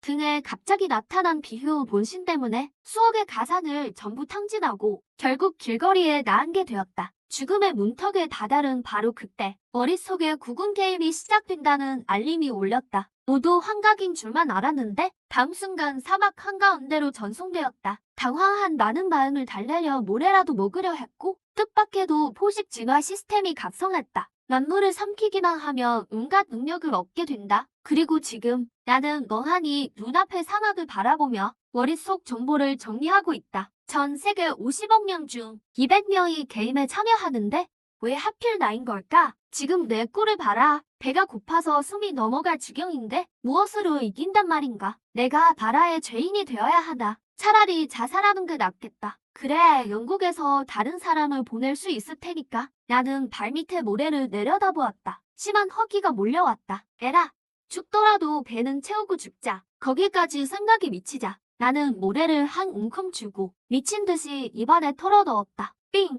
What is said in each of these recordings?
등에 갑자기 나타난 비휴 문신 때문에 수억의 가산을 전부 탕진하고 결국 길거리에 나앉게 되었다. 죽음의 문턱에 다다른 바로 그때 머릿속에 구군 게임이 시작된다는 알림이 울렸다. 모두 환각인 줄만 알았는데 다음 순간 사막 한가운데로 전송되었다. 당황한 나는 마음을 달래려 뭐래라도 먹으려 했고 뜻밖에도 포식 진화 시스템이 각성했다. 만물을 삼키기만 하면 온갖 능력을 얻게 된다. 그리고 지금 나는 멍하니 눈앞의 사막을 바라보며 머릿속 정보를 정리하고 있다. 전 세계 50억 명 중 200명이 게임에 참여하는데 왜 하필 나인 걸까? 지금 내 꼴을 봐라. 배가 고파서 숨이 넘어갈 지경인데 무엇으로 이긴단 말인가? 내가 바라의 죄인이 되어야 하나? 차라리 자살하는 게 낫겠다. 그래, 영국에서 다른 사람을 보낼 수 있을 테니까. 나는 발밑에 모래를 내려다보았다. 심한 허기가 몰려왔다. 에라, 죽더라도 배는 채우고 죽자. 거기까지 생각이 미치자. 나는 모래를 한 움큼 주고 미친 듯이 입안에 털어넣었다. 삥!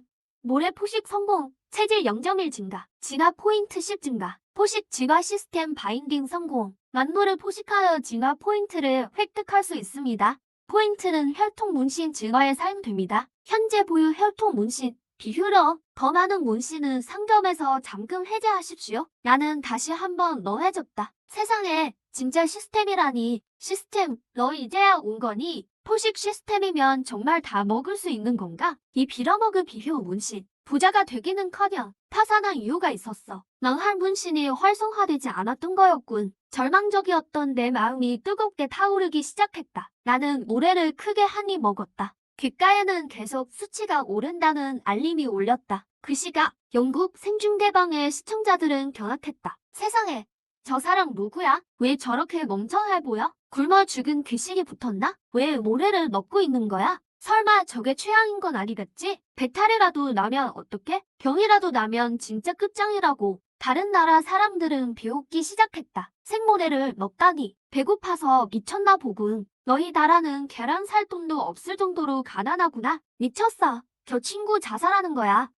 모래 포식 성공. 체질 0.1 증가. 진화 포인트 10 증가. 포식 진화 시스템 바인딩 성공. 만물을 포식하여 진화 포인트를 획득할 수 있습니다. 포인트는 혈통 문신 진화에 사용됩니다. 현재 보유 혈통 문신 비휴러. 더 많은 문신은 상점에서 잠금 해제하십시오. 나는 다시 한번 너해졌다. 세상에 진짜 시스템이라니. 시스템, 너 이제야 온 거니? 포식 시스템이면 정말 다 먹을 수 있는 건가? 이 빌어먹을 비효 문신. 부자가 되기는커녕 파산한 이유가 있었어. 망할 문신이 활성화되지 않았던 거였군. 절망적이었던 내 마음이 뜨겁게 타오르기 시작했다. 나는 모래를 크게 한 입 먹었다. 귓가에는 계속 수치가 오른다는 알림이 울렸다. 그 시각 영국 생중계방의 시청자들은 경악했다. 세상에, 저 사람 누구야? 왜 저렇게 멍청해 보여? 굶어 죽은 귀신이 붙었나? 왜 모래를 먹고 있는 거야? 설마 저게 최악인 건 아니겠지? 배탈이라도 나면 어떡해? 병이라도 나면 진짜 끝장이라고. 다른 나라 사람들은 비웃기 시작했다. 생모래를 먹다니. 배고파서 미쳤나 보군. 너희 나라는 계란 살 돈도 없을 정도로 가난하구나. 미쳤어. 저 친구 자살하는 거야.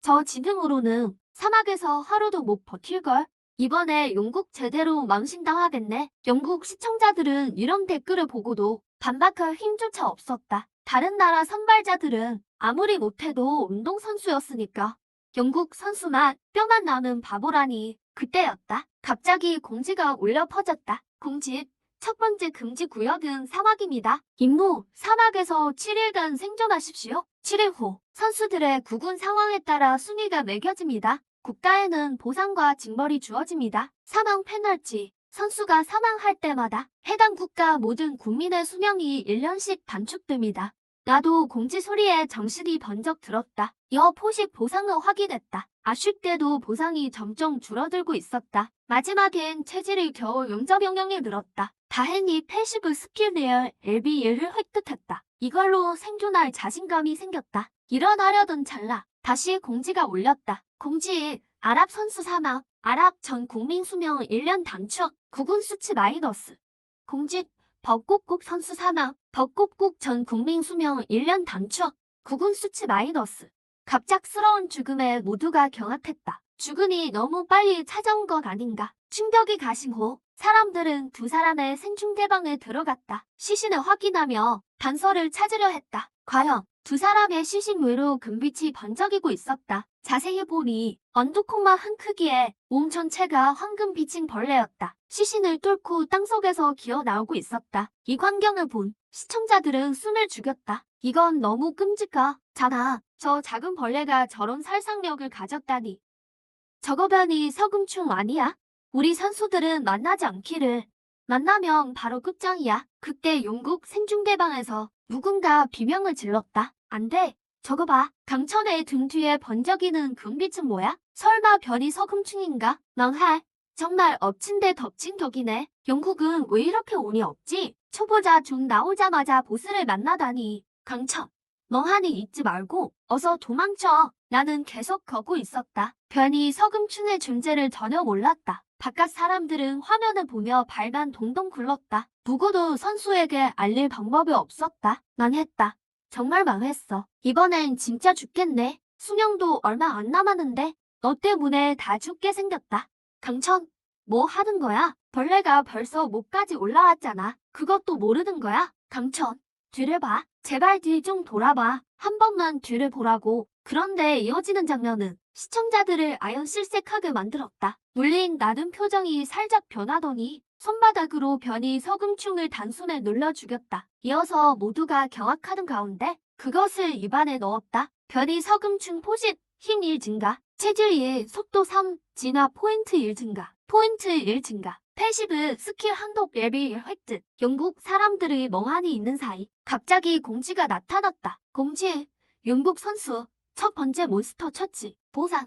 저 지능으로는 사막에서 하루도 못 버틸걸. 이번에 영국 제대로 망신당하겠네. 영국 시청자들은 이런 댓글을 보고도 반박할 힘조차 없었다. 다른 나라 선발자들은 아무리 못해도 운동선수였으니까. 영국 선수만 뼈만 나는 바보라니. 그때였다. 갑자기 공지가 울려 퍼졌다. 공지. 첫 번째 금지 구역은 사막입니다. 임무, 사막에서 7일간 생존하십시오. 7일 후, 선수들의 구군 상황에 따라 순위가 매겨집니다. 국가에는 보상과 징벌이 주어집니다. 사망 페널티, 선수가 사망할 때마다 해당 국가 모든 국민의 수명이 1년씩 단축됩니다. 나도 공지 소리에 정신이 번쩍 들었다. 이어 포식 보상은 확인했다. 아쉽게도 보상이 점점 줄어들고 있었다. 마지막엔 체질이 겨우 0.00에 늘었다. 다행히 패시브 스킬 레어 LB1을 획득했다. 이걸로 생존할 자신감이 생겼다. 일어나려던 찰나 다시 공지가 울렸다. 공지, 아랍 선수 사망, 아랍 전 국민 수명 1년 단축, 구군 수치 마이너스. 공지, 벚꽃국 선수 사망, 벚꽃국 전 국민 수명 1년 단축, 구군 수치 마이너스. 갑작스러운 죽음에 모두가 경악했다. 죽음이 너무 빨리 찾아온 것 아닌가. 충격이 가신 후 사람들은 두 사람의 생중계방에 들어갔다. 시신을 확인하며 단서를 찾으려 했다. 과연 두 사람의 시신 위로 금빛이 번쩍이고 있었다. 자세히 보니 언두콩만 한 크기에 몸 전체가 황금 비친 벌레였다. 시신을 뚫고 땅속에서 기어 나오고 있었다. 이 광경을 본 시청자들은 숨을 죽였다. 이건 너무 끔찍하잖아. 저 작은 벌레가 저런 살상력을 가졌다니. 저거 변이 석음충 아니야? 우리 선수들은 만나지 않기를. 만나면 바로 끝장이야. 그때 영국 생중계방에서 누군가 비명을 질렀다. 안 돼. 저거 봐. 강천의 등 뒤에 번쩍이는 금빛은 뭐야? 설마 별이 석음충인가? 망할. 정말 엎친 데 덮친 격이네. 영국은 왜 이렇게 운이 없지? 초보자 중 나오자마자 보스를 만나다니. 강천. 멍하니 있지 말고 어서 도망쳐. 나는 계속 걷고 있었다. 변이 석음충의 존재를 전혀 몰랐다. 바깥 사람들은 화면을 보며 발만 동동 굴렀다. 누구도 선수에게 알릴 방법이 없었다. 망했다. 정말 망했어. 이번엔 진짜 죽겠네. 수명도 얼마 안 남았는데 너 때문에 다 죽게 생겼다. 강천, 뭐 하는 거야? 벌레가 벌써 목까지 올라왔잖아. 그것도 모르는 거야? 강천, 뒤를 봐. 제발 뒤 좀 돌아봐. 한 번만 뒤를 보라고. 그런데 이어지는 장면은 시청자들을 아연 실색하게 만들었다. 물린 나름 표정이 살짝 변하더니 손바닥으로 변이 서금충을 단숨에 눌러 죽였다. 이어서 모두가 경악하는 가운데 그것을 입안에 넣었다. 변이 서금충 포식, 힘 1 증가, 체질 2, 속도 3, 진화 포인트 1 증가, 포인트 1 증가. 패시브 스킬 한독 레벨 1 획득. 영국 사람들이 멍하니 있는 사이 갑자기 공지가 나타났다. 공지, 영국 선수 첫 번째 몬스터 처치, 보상.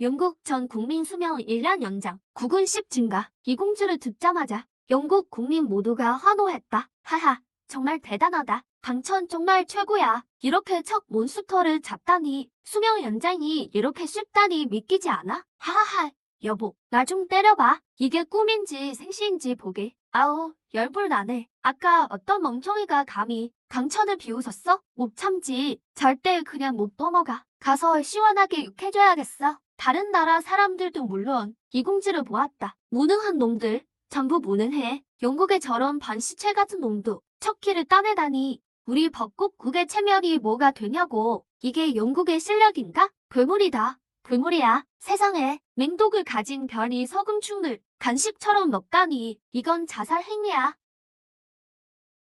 영국 전 국민 수명 1년 연장, 국군 10 증가. 이 공지를 듣자마자 영국 국민 모두가 환호했다. 하하, 정말 대단하다. 강천 정말 최고야. 이렇게 첫 몬스터를 잡다니, 수명 연장이 이렇게 쉽다니 믿기지 않아? 하하하. 여보, 나 좀 때려봐. 이게 꿈인지 생시인지 보게. 아우, 열불 나네. 아까 어떤 멍청이가 감히 강천을 비웃었어? 못 참지. 절대 그냥 못 넘어가. 가서 시원하게 욕해줘야겠어. 다른 나라 사람들도 물론 이 공지를 보았다. 무능한 놈들, 전부 무능해. 영국의 저런 반시체 같은 놈도 첫 키를 따내다니. 우리 벚꽃국의 체면이 뭐가 되냐고. 이게 영국의 실력인가? 괴물이다. 괴물이야. 세상에 맹독을 가진 변이 서금충을 간식처럼 먹다니. 이건 자살 행위야.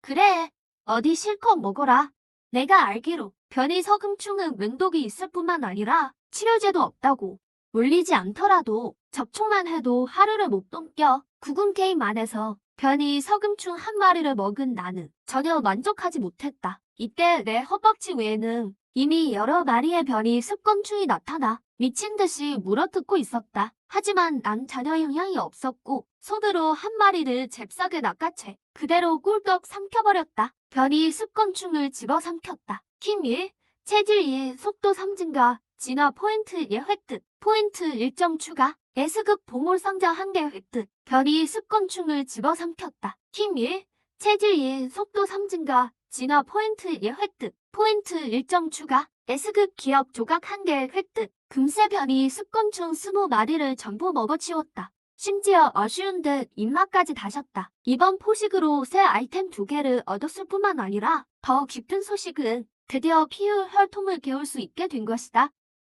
그래, 어디 실컷 먹어라. 내가 알기로 변이 서금충은 맹독이 있을 뿐만 아니라 치료제도 없다고. 물리지 않더라도 접촉만 해도 하루를 못 넘겨. 구군 게임 안에서 변이 서금충 한 마리를 먹은 나는 전혀 만족하지 못했다. 이때 내 허벅지 외에는 이미 여러 마리의 변이 습건충이 나타나 미친 듯이 물어뜯고 있었다. 하지만 난 전혀 영향이 없었고 손으로 한 마리를 잽싸게 낚아채 그대로 꿀떡 삼켜버렸다. 변이 습건충을 집어삼켰다. 힘 1, 체질 2, 속도 3 증가, 진화 포인트 1 획득, 포인트 1점 추가, S급 보물 상자 1개 획득, 변이 습건충을 집어삼켰다. 힘 1, 체질 2, 속도 3 증가, 진화 포인트 1 획득, 포인트 1점 추가, S급 기억 조각 1개 획득. 금세 변이 습건충 20마리를 전부 먹어치웠다. 심지어 아쉬운 듯 입맛까지 다셨다. 이번 포식으로 새 아이템 2개를 얻었을 뿐만 아니라 더 깊은 소식은 드디어 피휴 혈통을 깨울 수 있게 된 것이다.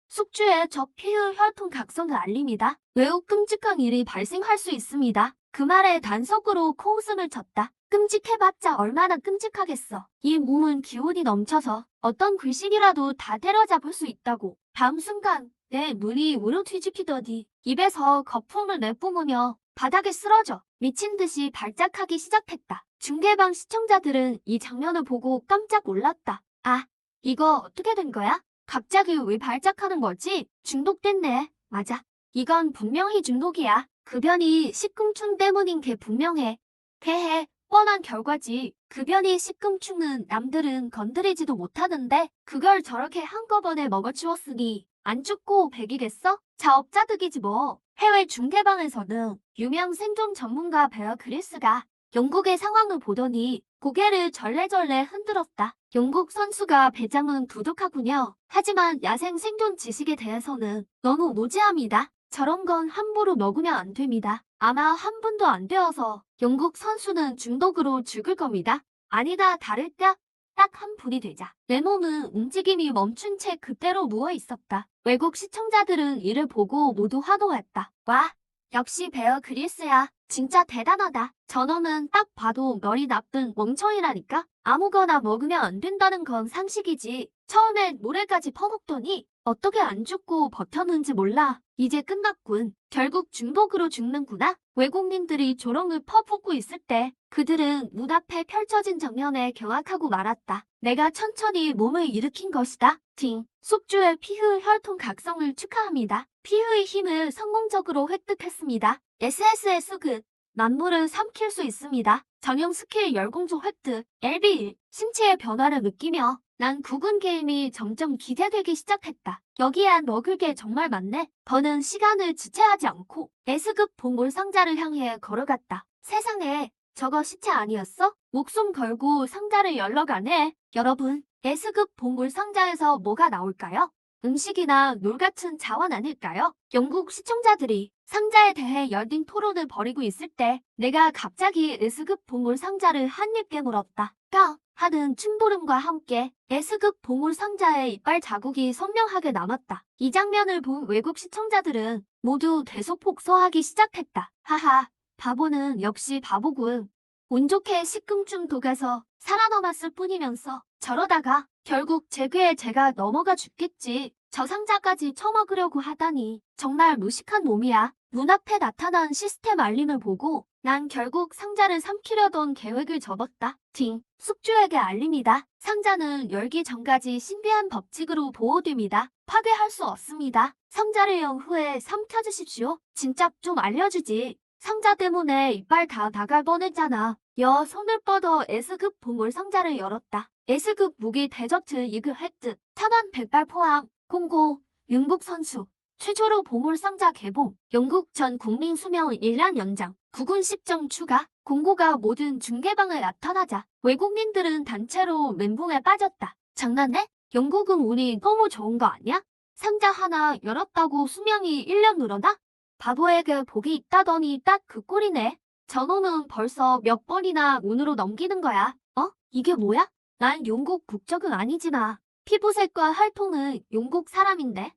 숙주의 적 피휴 혈통 각성을 알립니다. 매우 끔찍한 일이 발생할 수 있습니다. 그 말에 단속으로 코웃음을 쳤다. 끔찍해봤자 얼마나 끔찍하겠어. 이 몸은 기운이 넘쳐서 어떤 귀신이라도 다 때려잡을 수 있다고. 다음 순간 내 눈이 우러 뒤집히더니 입에서 거품을 내뿜으며 바닥에 쓰러져 미친 듯이 발작하기 시작했다. 중계방 시청자들은 이 장면을 보고 깜짝 놀랐다. 아, 이거 어떻게 된 거야? 갑자기 왜 발작하는 거지? 중독됐네. 맞아. 이건 분명히 중독이야. 그 변이 식금충 때문인 게 분명해. 개해. 뻔한 결과지. 그 변이 식금충은 남들은 건드리지도 못하는데 그걸 저렇게 한꺼번에 먹어치웠으니 안 죽고 백이겠어? 자업자득이지 뭐. 해외 중계방에서는 유명 생존 전문가 베어 그릴스가 영국의 상황을 보더니 고개를 절레절레 흔들었다. 영국 선수가 배짱은 두둑하군요. 하지만 야생 생존 지식에 대해서는 너무 무지합니다. 저런 건 함부로 먹으면 안 됩니다. 아마 한 분도 안 되어서 영국 선수는 중독으로 죽을 겁니다. 아니다 다를까? 딱 한 분이 되자. 내 몸은 움직임이 멈춘 채 그대로 누워 있었다. 외국 시청자들은 이를 보고 모두 환호했다. 와, 역시 베어 그릴스야. 진짜 대단하다. 저놈은 딱 봐도 머리 나쁜 멍청이라니까. 아무거나 먹으면 안 된다는 건 상식이지. 처음엔 모래까지 퍼먹더니 어떻게 안 죽고 버텼는지 몰라. 이제 끝났군. 결국 중독으로 죽는구나. 외국인들이 조롱을 퍼붓고 있을 때 그들은 눈앞에 펼쳐진 장면에 경악하고 말았다. 내가 천천히 몸을 일으킨 것이다. 팅. 숙주의 피휴 혈통 각성을 축하합니다. 피휴의 힘을 성공적으로 획득했습니다. SSS 그 만물을 삼킬 수 있습니다. 전용 스킬 열공조 획득. LB1. 신체의 변화를 느끼며 난 구군 게임이 점점 기대되기 시작했다. 여기엔 먹을 게 정말 많네. 더는 시간을 지체하지 않고 S급 보물 상자를 향해 걸어갔다. 세상에, 저거 시체 아니었어? 목숨 걸고 상자를 열러 가네. 여러분, S급 보물 상자에서 뭐가 나올까요? 음식이나 놀 같은 자원 아닐까요? 영국 시청자들이 상자에 대해 열띤 토론을 벌이고 있을 때 내가 갑자기 S급 보물 상자를 한 입 깨물었다. 까! 하는 침도름과 함께 S급 보물 상자의 이빨 자국이 선명하게 남았다. 이 장면을 본 외국 시청자들은 모두 대소폭소하기 시작했다. 하하, 바보는 역시 바보군. 운 좋게 식금중 독에서 살아남았을 뿐이면서 저러다가 결국 제 괴에 제가 넘어가 죽겠지. 저 상자까지 처먹으려고 하다니 정말 무식한 놈이야. 눈앞에 나타난 시스템 알림을 보고 난 결국 상자를 삼키려던 계획을 접었다. 숙주에게 알림이다. 상자는 열기 전까지 신비한 법칙으로 보호됩니다. 파괴할 수 없습니다. 상자를 연 후에 삼켜주십시오. 진짜 좀 알려주지. 상자 때문에 이빨 다 나갈 뻔했잖아. 손을 뻗어 S급 보물 상자를 열었다. S급 무기 데저트 이글 획득, 탄환 백발 포함, 공고, 윤국 선수. 최초로 보물 상자 개봉, 영국 전 국민 수명 1년 연장, 국군 10점 추가, 공고가 모든 중계방에 나타나자 외국민들은 단체로 멘붕에 빠졌다. 장난해? 영국은 운이 너무 좋은 거 아니야? 상자 하나 열었다고 수명이 1년 늘어나? 바보에게 복이 있다더니 딱 그 꼴이네. 저놈은 벌써 몇 번이나 운으로 넘기는 거야. 이게 뭐야? 난 영국 국적은 아니지만 피부색과 혈통은 영국 사람인데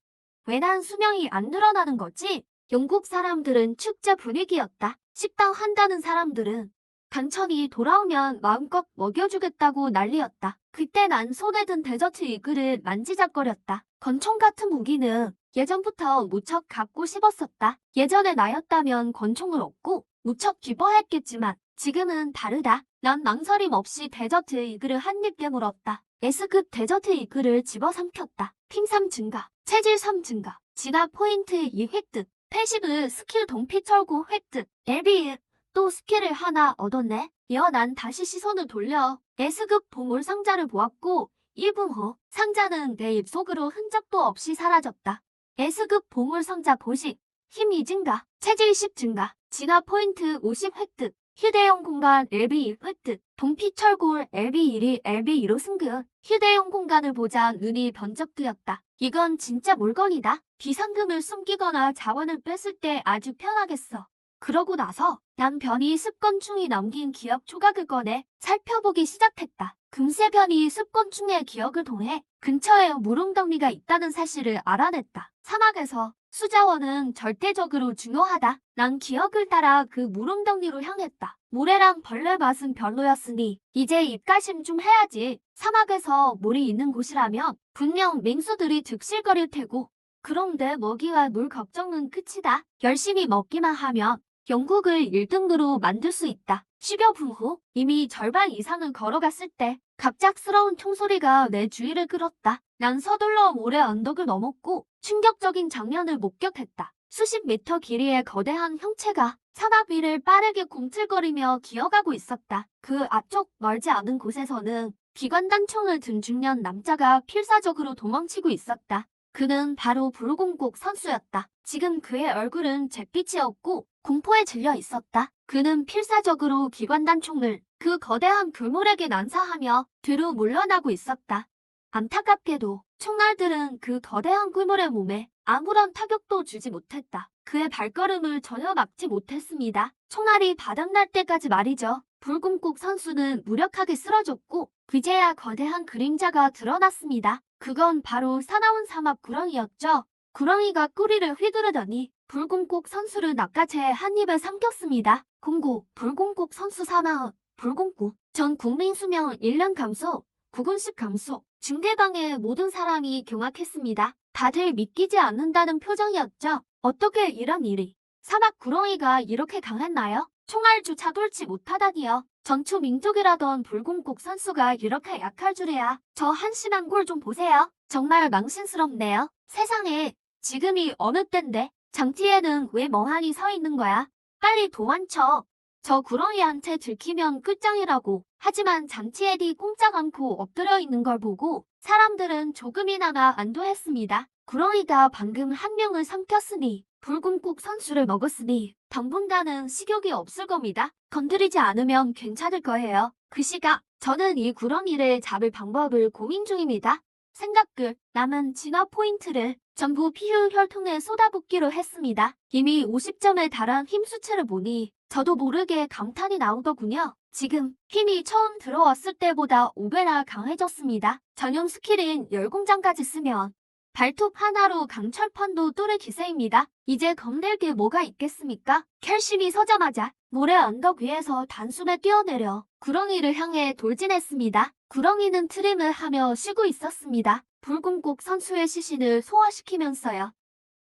왜 난 수명이 안 늘어나는 거지? 영국 사람들은 축제 분위기였다. 식당 한다는 사람들은 간첩이 돌아오면 마음껏 먹여주겠다고 난리였다. 그때 난 손에 든 데저트 이글을 만지작거렸다. 권총 같은 무기는 예전부터 무척 갖고 싶었었다. 예전에 나였다면 권총을 얻고 무척 기뻐했겠지만 지금은 다르다. 난 망설임 없이 데저트 이글을 한 입 깨물었다. S급 데저트 이글을 집어삼켰다. 핑3 증가, 체질 3 증가, 진화 포인트 2 획득, 패시브 스킬 동피 철구 획득, LB 또 스킬을 하나 얻었네. 난 다시 시선을 돌려 S급 보물 상자를 보았고 1분 후 상자는 내 입속으로 흔적도 없이 사라졌다. S급 보물 상자 보식, 힘 2 증가, 체질 10 증가, 진화 포인트 50 획득, 휴대용 공간 LB1 획득, 동피 철골 LB1이 LB2로 승급. 휴대용 공간을 보자 눈이 번쩍 뜨였다. 이건 진짜 물건이다. 비상금을 숨기거나 자원을 뺐을 때 아주 편하겠어. 그러고 나서 남편이 습관충이 남긴 기억 조각을 꺼내 살펴보기 시작했다. 금세 변이 습관충의 기억을 통해 근처에 물웅덩이가 있다는 사실을 알아냈다. 사막에서 수자원은 절대적으로 중요하다. 난 기억을 따라 그 물웅덩이로 향했다. 모래랑 벌레 맛은 별로였으니 이제 입가심 좀 해야지. 사막에서 물이 있는 곳이라면 분명 맹수들이 득실거릴 테고. 그런데 먹이와 물 걱정은 끝이다. 열심히 먹기만 하면 영국을 1등으로 만들 수 있다. 10여 분 후 이미 절반 이상을 걸어갔을 때 갑작스러운 총소리가 내 주위를 끌었다. 난 서둘러 모래 언덕을 넘었고 충격적인 장면을 목격했다. 수십 미터 길이의 거대한 형체가 사막 위를 빠르게 굼틀거리며 기어가고 있었다. 그 앞쪽 멀지 않은 곳에서는 기관단총을 든 중년 남자가 필사적으로 도망치고 있었다. 그는 바로 불공국 선수였다. 지금 그의 얼굴은 잿빛이 없고 공포에 질려 있었다. 그는 필사적으로 기관단총을 그 거대한 괴물에게 난사하며 뒤로 물러나고 있었다. 안타깝게도 총알들은 그 거대한 괴물의 몸에 아무런 타격도 주지 못했다. 그의 발걸음을 전혀 막지 못했습니다. 총알이 바닥날 때까지 말이죠. 불공국 선수는 무력하게 쓰러졌고 그제야 거대한 그림자가 드러났습니다. 그건 바로 사나운 사막 구렁이였죠. 구렁이가 꼬리를 휘두르더니 불공국 선수를 낚아채 한 입에 삼켰습니다. 공고, 불공국 선수 사망, 불공국, 전 국민 수명 1년 감소, 국군식 감소, 중계방의 모든 사람이 경악했습니다. 다들 믿기지 않는다는 표정이었죠. 어떻게 이런 일이? 사막 구렁이가 이렇게 강했나요? 총알조차 돌지 못하다니요. 전초 민족이라던 불공국 선수가 이렇게 약할 줄이야. 저 한심한 꼴 좀 보세요. 정말 망신스럽네요. 세상에, 지금이 어느 땐데 장티에는 왜 멍하니 서 있는 거야? 빨리 도망쳐. 저 구렁이한테 들키면 끝장이라고. 하지만 장티에디 꼼짝 않고 엎드려 있는 걸 보고 사람들은 조금이나마 안도했습니다. 구렁이가 방금 한 명을 삼켰으니 불공국 선수를 먹었으니 당분간은 식욕이 없을 겁니다. 건드리지 않으면 괜찮을 거예요. 그 시각 저는 이 구렁이를 잡을 방법을 고민 중입니다. 생각 끝. 남은 진화 포인트를 전부 피휴 혈통에 쏟아붓기로 했습니다. 이미 50점에 달한 힘 수치를 보니 저도 모르게 감탄이 나오더군요. 지금 힘이 처음 들어왔을 때보다 5배나 강해졌습니다. 전용 스킬인 열공장까지 쓰면 발톱 하나로 강철판도 뚫을 기세입니다. 이제 겁낼 게 뭐가 있겠습니까? 캘심이 서자마자 모래 언덕 위에서 단숨에 뛰어내려 구렁이를 향해 돌진했습니다. 구렁이는 트림을 하며 쉬고 있었습니다. 붉은꽃 선수의 시신을 소화시키면서요.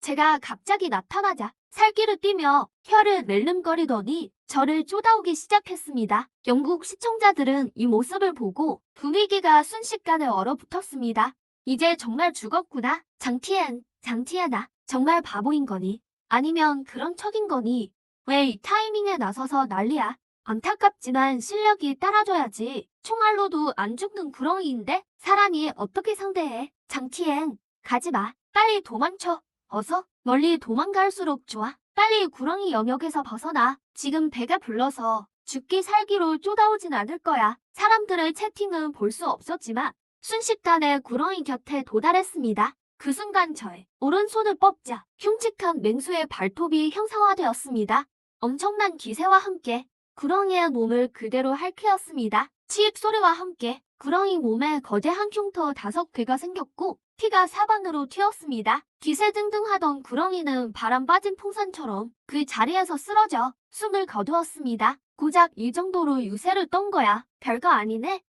제가 갑자기 나타나자 살기를 띠며 혀를 멜름거리더니 저를 쪼다오기 시작했습니다. 영국 시청자들은 이 모습을 보고 분위기가 순식간에 얼어붙었습니다. 이제 정말 죽었구나. 장티엔아, 정말 바보인 거니? 아니면 그런 척인 거니? 왜 이 타이밍에 나서서 난리야? 안타깝지만 실력이 따라줘야지. 총알로도 안 죽는 구렁이인데 사람이 어떻게 상대해? 장티엔, 가지마. 빨리 도망쳐. 어서. 멀리 도망갈수록 좋아. 빨리 구렁이 영역에서 벗어나. 지금 배가 불러서 죽기 살기로 쪼다오진 않을 거야. 사람들의 채팅은 볼 수 없었지만 순식간에 구렁이 곁에 도달했습니다. 그 순간 저의 오른손을 뻗자 흉측한 맹수의 발톱이 형상화되었습니다. 엄청난 기세와 함께 구렁이의 몸을 그대로 핥히었습니다. 치익 소리와 함께 구렁이 몸에 거대한 흉터 5개가 생겼고 피가 사방으로 튀었습니다. 기세등등하던 구렁이는 바람 빠진 풍선처럼 그 자리에서 쓰러져 숨을 거두었습니다. 고작 이 정도로 유세를 떤 거야. 별거 아니네.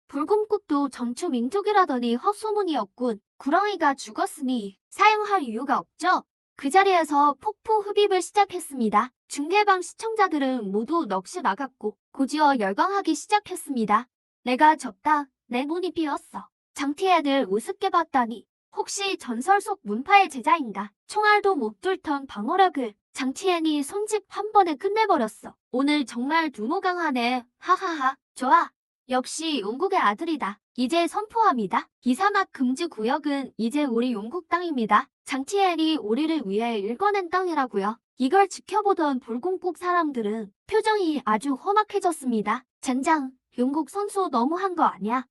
붉은꽃도 전초민족이라더니 헛소문이었군. 구렁이가 죽었으니 사용할 이유가 없죠. 그 자리에서 폭포 흡입을 시작했습니다. 중계방 시청자들은 모두 넋이 나갔고 고지어 열광하기 시작했습니다. 내가 졌다. 내 눈이 비었어. 장티엔을 우습게 봤다니. 혹시 전설 속 문파의 제자인가? 총알도 못 뚫던 방어력을 장티엔이 손짓 한 번에 끝내버렸어. 오늘 정말 두모강하네. 하하하. 좋아. 역시 용국의 아들이다. 이제 선포합니다. 이사막 금지 구역은 이제 우리 용국 땅입니다. 장티엔이 우리를 위해 일궈낸 땅이라고요. 이걸 지켜보던 붉은꽃 사람들은 표정이 아주 험악해졌습니다. 젠장, 용국 선수 너무한 거 아니야?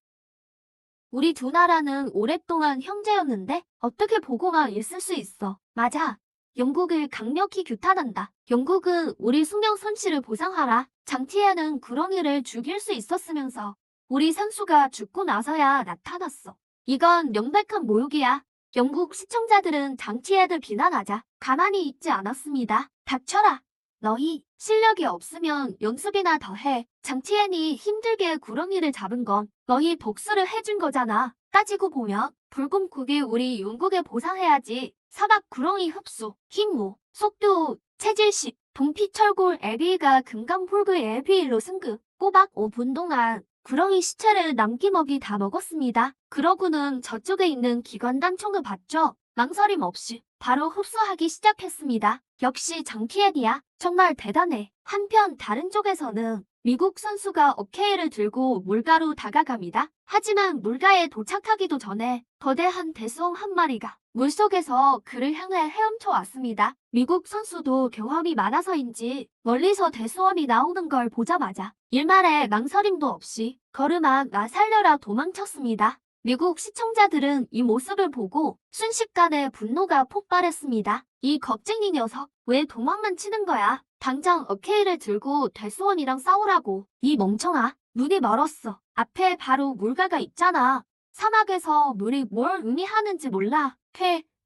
우리 두 나라는 오랫동안 형제였는데 어떻게 보고만 있을 수 있어. 맞아. 영국을 강력히 규탄한다. 영국은 우리 숙명 손실을 보상하라. 장티엔은 구렁이를 죽일 수 있었으면서 우리 선수가 죽고 나서야 나타났어. 이건 명백한 모욕이야. 영국 시청자들은 장티엔을 비난하자 가만히 있지 않았습니다. 닥쳐라. 너희 실력이 없으면 연습이나 더 해. 장티엔이 힘들게 구렁이를 잡은 건 너희 복수를 해준 거잖아. 따지고 보면 붉은국이 우리 용국에 보상해야지. 사막 구렁이 흡수, 힘5, 속도, 체질10, 동피철골 에비가 금강폴그 에비일로 승급. 꼬박 5분 동안 구렁이 시체를 남김없이 다 먹었습니다. 그러고는 저쪽에 있는 기관단 총을 봤죠. 망설임 없이 바로 흡수하기 시작했습니다. 역시 장티엔이야. 정말 대단해. 한편 다른 쪽에서는 미국 선수가 어케이를 들고 물가로 다가갑니다. 하지만 물가에 도착하기도 전에 거대한 대수홍 한 마리가 물속에서 그를 향해 헤엄쳐 왔습니다. 미국 선수도 경험이 많아서인지 멀리서 대수원이 나오는 걸 보자마자 일말의 망설임도 없이 걸음아 나 살려라 도망쳤습니다. 미국 시청자들은 이 모습을 보고 순식간에 분노가 폭발했습니다. 이 겁쟁이 녀석 왜 도망만 치는 거야? 당장 어케이를 들고 대수원이랑 싸우라고. 이 멍청아. 눈이 멀었어. 앞에 바로 물가가 있잖아. 사막에서 물이 뭘 의미하는지 몰라.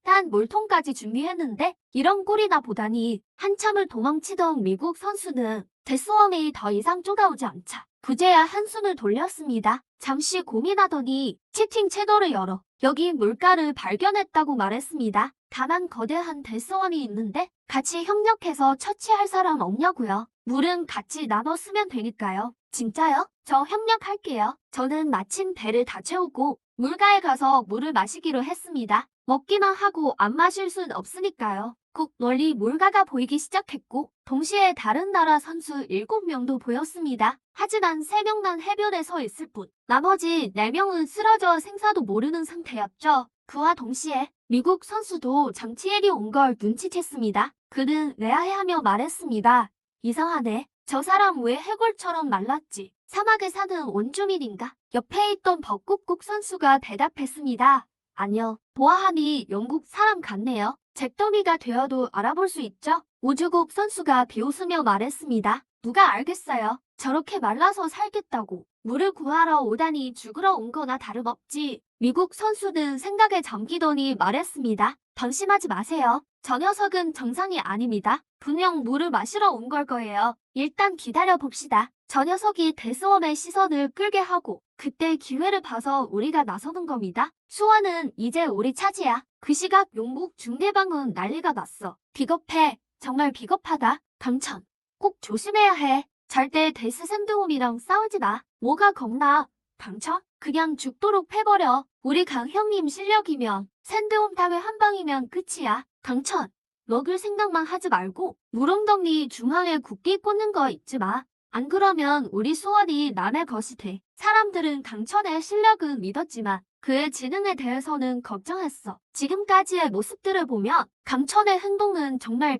난 물통까지 준비했는데 이런 꼴이나 보다니. 한참을 도망치던 미국 선수는 대수원이 더 이상 쫓아오지 않자 그제야 한숨을 돌렸습니다. 잠시 고민하더니 채팅 채널을 열어 여기 물가를 발견했다고 말했습니다. 다만 거대한 대수원이 있는데 같이 협력해서 처치할 사람 없냐고요. 물은 같이 나눠 쓰면 되니까요. 진짜요? 저 협력할게요. 저는 마침 배를 다 채우고 물가에 가서 물을 마시기로 했습니다. 먹기만 하고 안 마실 순 없으니까요. 꼭 멀리 물가가 보이기 시작했고 동시에 다른 나라 선수 7명도 보였습니다. 하지만 3명만 해변에 서 있을 뿐 나머지 4명은 쓰러져 생사도 모르는 상태였죠. 그와 동시에 미국 선수도 장티엔이 온 걸 눈치챘습니다. 그는 의아해하며 말했습니다. 이상하네. 저 사람 왜 해골처럼 말랐지? 사막에 사는 원주민인가? 옆에 있던 벚꽃국 선수가 대답했습니다. 아니요. 보아하니 영국 사람 같네요. 잿더미가 되어도 알아볼 수 있죠? 우주국 선수가 비웃으며 말했습니다. 누가 알겠어요. 저렇게 말라서 살겠다고. 물을 구하러 오다니 죽으러 온 거나 다름없지. 미국 선수는 생각에 잠기더니 말했습니다. 방심하지 마세요. 저 녀석은 정상이 아닙니다. 분명 물을 마시러 온 걸 거예요. 일단 기다려 봅시다. 저 녀석이 데스원의 시선을 끌게 하고 그때 기회를 봐서 우리가 나서는 겁니다. 수원은 이제 우리 차지야. 그 시각 용국 중대방은 난리가 났어. 비겁해. 정말 비겁하다. 강천. 꼭 조심해야 해. 절대 데스 샌드홈이랑 싸우지 마. 뭐가 겁나. 강천? 그냥 죽도록 패버려. 우리 강 형님 실력이면 샌드홈 다음에 한 방이면 끝이야. 강천. 먹을 생각만 하지 말고 물엉덩이 중앙에 국기 꽂는 거 잊지 마. 안 그러면 우리 수원이 남의 것이 돼. 사람들은 강천의 실력은 믿었지만 그의 지능에 대해서는 걱정했어. 지금까지의 모습들을 보면 강천의 행동은 정말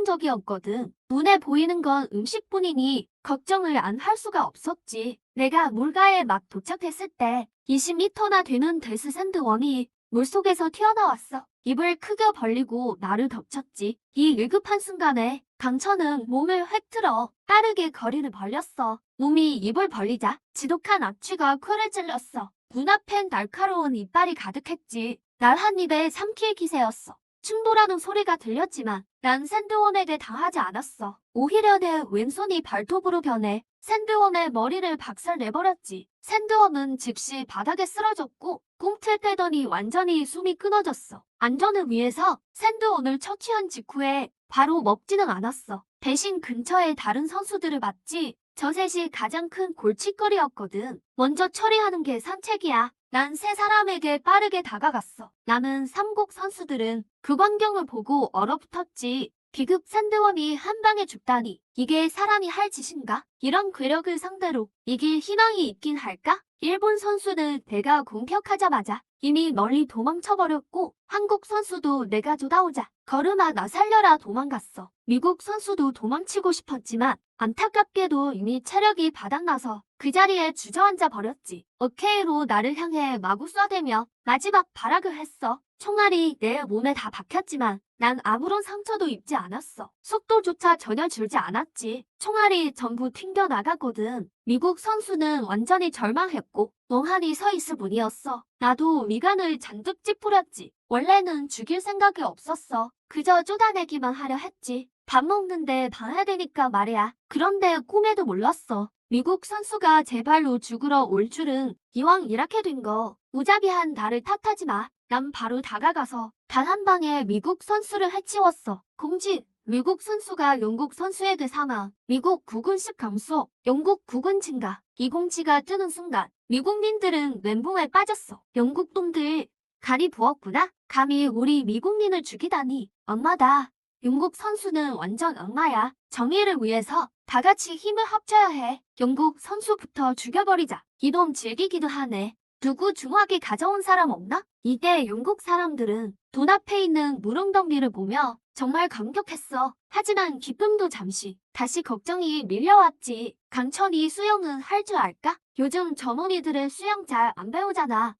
비정상적이었거든. 눈에 보이는 건 음식뿐이니 걱정을 안 할 수가 없었지. 내가 물가에 막 도착했을 때 20m나 되는 데스샌드원이 물속에서 튀어나왔어. 입을 크게 벌리고 나를 덮쳤지. 이 위급한 순간에 강천은 몸을 획 틀어 빠르게 거리를 벌렸어. 놈이 입을 벌리자 지독한 악취가 코를 찔렀어. 눈앞엔 날카로운 이빨이 가득했지. 날 한 입에 삼킬 기세였어. 충돌하는 소리가 들렸지만 난 샌드웜에게 당하지 않았어. 오히려 내 왼손이 발톱으로 변해 샌드웜의 머리를 박살내버렸지. 샌드웜은 즉시 바닥에 쓰러졌고 꿈틀 빼더니 완전히 숨이 끊어졌어. 안전을 위해서 샌드웜을 처치한 직후에 바로 먹지는 않았어. 대신 근처에 다른 선수들을 봤지. 저 셋이 가장 큰 골칫거리였거든. 먼저 처리하는 게 산책이야. 난 세 사람에게 빠르게 다가갔어. 남은 삼국 선수들은 그 광경을 보고 얼어붙었지. 비급 샌드웜이 한 방에 죽다니 이게 사람이 할 짓인가? 이런 괴력을 상대로 이길 희망이 있긴 할까? 일본 선수는 내가 공격하자마자 이미 멀리 도망쳐버렸고 한국 선수도 내가 쫓아오자 걸음아 나 살려라 도망갔어. 미국 선수도 도망치고 싶었지만 안타깝게도 이미 체력이 바닥나서 그 자리에 주저앉아 버렸지. 어케이로 나를 향해 마구 쏴대며 마지막 발악을 했어. 총알이 내 몸에 다 박혔지만 난 아무런 상처도 입지 않았어. 속도조차 전혀 줄지 않았지. 총알이 전부 튕겨나가거든. 미국 선수는 완전히 절망했고 멍하니 서 있을 뿐이었어. 나도 미간을 잔뜩 찌푸렸지. 원래는 죽일 생각이 없었어. 그저 쫓아내기만 하려 했지. 밥 먹는데 방해되니까 말이야. 그런데 꿈에도 몰랐어. 미국 선수가 제 발로 죽으러 올 줄은. 이왕 이렇게 된 거 무자비한 나를 탓하지 마. 난 바로 다가가서 단 한 방에 미국 선수를 해치웠어. 공진! 미국 선수가 영국 선수에게 사망. 미국 국군식 감소. 영국 국군 증가. 이 공지가 뜨는 순간 미국민들은 멘붕에 빠졌어. 영국 놈들 간이 부었구나. 감히 우리 미국민을 죽이다니. 엄마다. 영국 선수는 완전 악마야. 정의를 위해서 다 같이 힘을 합쳐야 해. 영국 선수부터 죽여버리자. 이놈 즐기기도 하네. 누구 중화기 가져온 사람 없나? 이때 영국 사람들은 돈 앞에 있는 물엉덩이를 보며 정말 감격했어. 하지만 기쁨도 잠시. 다시 걱정이 밀려왔지. 강천이 수영은 할 줄 알까? 요즘 젊은이들은 수영 잘 안 배우잖아.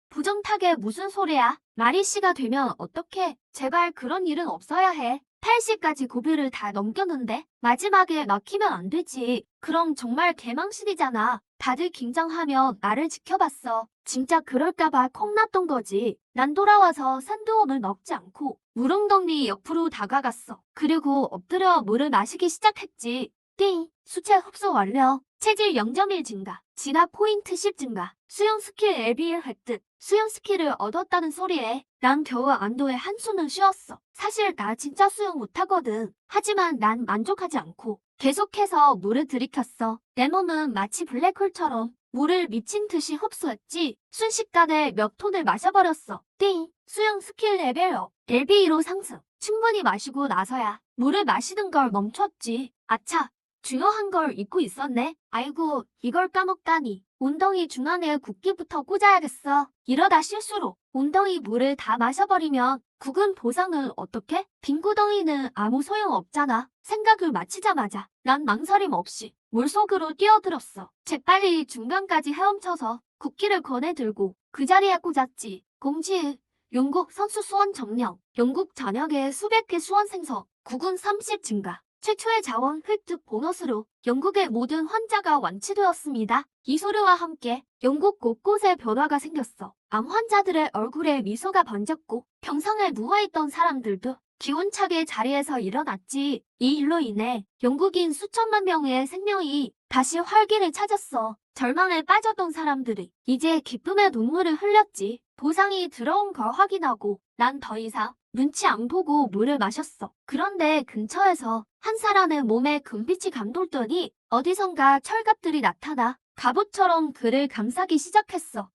부정타게 무슨 소리야? 마리씨가 되면 어떡해? 제발 그런 일은 없어야 해. 80까지 고비를 다 넘겼는데 마지막에 막히면 안 되지. 그럼 정말 개망신이잖아. 다들 긴장하며 나를 지켜봤어. 진짜 그럴까봐 겁났던 거지. 난 돌아와서 샌드홈을 넣지 않고 물엉덩이 옆으로 다가갔어. 그리고 엎드려 물을 마시기 시작했지. 띵! 수체 흡수 완료. 체질 0.1 증가. 진압 포인트 10 증가. 수영 스킬 LBL 획득. 수영 스킬을 얻었다는 소리에 난 겨우 안도의 한숨을 쉬었어. 사실 나 진짜 수영 못하거든. 하지만 난 만족하지 않고 계속해서 물을 들이켰어. 내 몸은 마치 블랙홀처럼 물을 미친 듯이 흡수했지. 순식간에 몇 톤을 마셔버렸어. 띵! 수영 스킬 레벨업. LBE로 상승. 충분히 마시고 나서야 물을 마시는 걸 멈췄지. 아차! 중요한 걸 잊고 있었네. 아이고, 이걸 까먹다니. 웅덩이 중앙에 국기부터 꽂아야겠어. 이러다 실수로 웅덩이 물을 다 마셔버리면 국은 보상은 어떻게? 빈 구덩이는 아무 소용 없잖아. 생각을 마치자마자 난 망설임 없이 물속으로 뛰어들었어. 재빨리 중간까지 헤엄쳐서 국기를 꺼내 들고 그 자리에 꽂았지. 공지, 영국 선수 수원 점령. 영국 전역에 수백 개 수원 생성. 국군 30 증가. 최초의 자원 획득 보너스로 영국의 모든 환자가 완치되었습니다. 이 소리와 함께 영국 곳곳에 변화가 생겼어. 암 환자들의 얼굴에 미소가 번졌고 병상에 누워있던 사람들도 기운차게 자리에서 일어났지. 이 일로 인해 영국인 수천만 명의 생명이 다시 활기를 찾았어. 절망에 빠졌던 사람들이 이제 기쁨의 눈물을 흘렸지. 보상이 들어온 걸 확인하고 난 더 이상 눈치 안 보고 물을 마셨어. 그런데 근처에서 한 사람의 몸에 금빛이 감돌더니 어디선가 철갑들이 나타나 갑옷처럼 그를 감싸기 시작했어.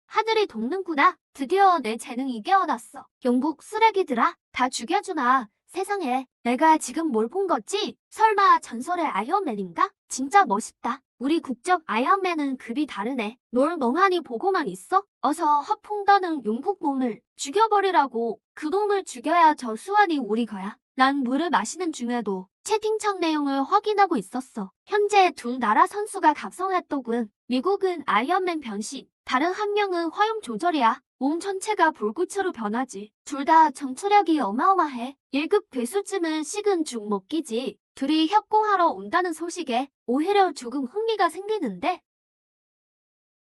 하늘이 돕는구나. 드디어 내 재능이 깨어났어. 영국 쓰레기들아, 다 죽여주나. 세상에, 내가 지금 뭘 본 거지? 설마 전설의 아이언맨인가? 진짜 멋있다. 우리 국적 아이언맨은 급이 다르네. 널 멍하니 보고만 있어? 어서 허풍다는 영국 놈을 죽여버리라고. 그 놈을 죽여야 저 수완이 우리 거야. 난 물을 마시는 중에도 채팅창 내용을 확인하고 있었어. 현재 두 나라 선수가 각성했더군. 미국은 아이언맨 변신, 다른 한 명은 화염 조절이야. 몸 전체가 불꽃으로 변하지. 둘 다 전투력이 어마어마해. 1급 괴수쯤은 식은 죽 먹기지. 둘이 협공하러 온다는 소식에 오히려 조금 흥미가 생기는데?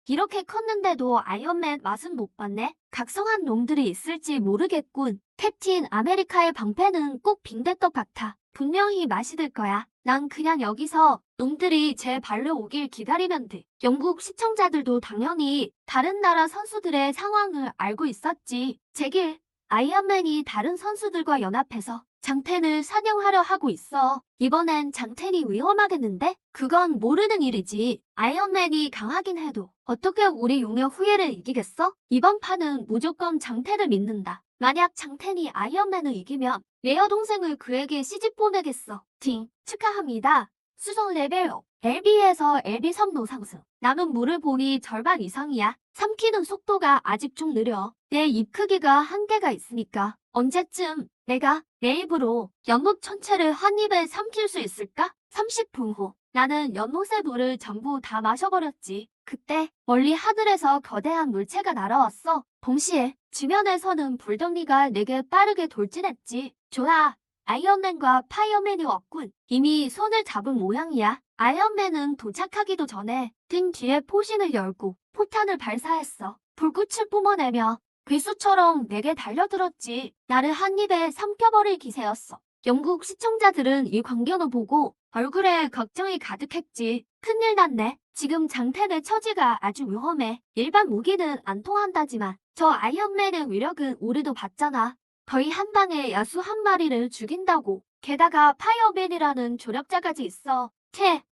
이렇게 컸는데도 아이언맨 맛은 못 봤네. 각성한 놈들이 있을지 모르겠군. 캡틴 아메리카의 방패는 꼭 빈대떡 같아. 분명히 맛이 들 거야. 난 그냥 여기서 놈들이 제 발로 오길 기다리면 돼. 영국 시청자들도 당연히 다른 나라 선수들의 상황을 알고 있었지. 제길, 아이언맨이 다른 선수들과 연합해서 장텐을 사냥하려 하고 있어. 이번엔 장텐이 위험하겠는데? 그건 모르는 일이지. 아이언맨이 강하긴 해도 어떻게 우리 용역 후예를 이기겠어? 이번 판은 무조건 장텐을 믿는다. 만약 장텐이 아이언맨을 이기면 내 여동생을 그에게 시집 보내겠어. 팅, 축하합니다. 수성 레벨업. LB에서 LB3 노상승. 남은 물을 보니 절반 이상이야. 삼키는 속도가 아직 좀 느려. 내 입 크기가 한계가 있으니까 언제쯤 내가 내 입으로 연못 전체를 한 입에 삼킬 수 있을까? 30분 후 나는 연못의 물을 전부 다 마셔버렸지. 그때 멀리 하늘에서 거대한 물체가 날아왔어. 동시에 지면에서는 불덩이가 내게 빠르게 돌진했지. 좋아. 아이언맨과 파이어맨이 왔군. 이미 손을 잡은 모양이야. 아이언맨은 도착하기도 전에 등 뒤에 포신을 열고 포탄을 발사했어. 불꽃을 뿜어내며 괴수처럼 내게 달려들었지. 나를 한 입에 삼켜버릴 기세였어. 영국 시청자들은 이 광경을 보고 얼굴에 걱정이 가득했지. 큰일 났네. 지금 장텐의 처지가 아주 위험해. 일반 무기는 안 통한다지만 저 아이언맨의 위력은 우리도 봤잖아. 거의 한 방에 야수 한 마리를 죽인다고. 게다가 파이어맨이라는 조력자까지 있어.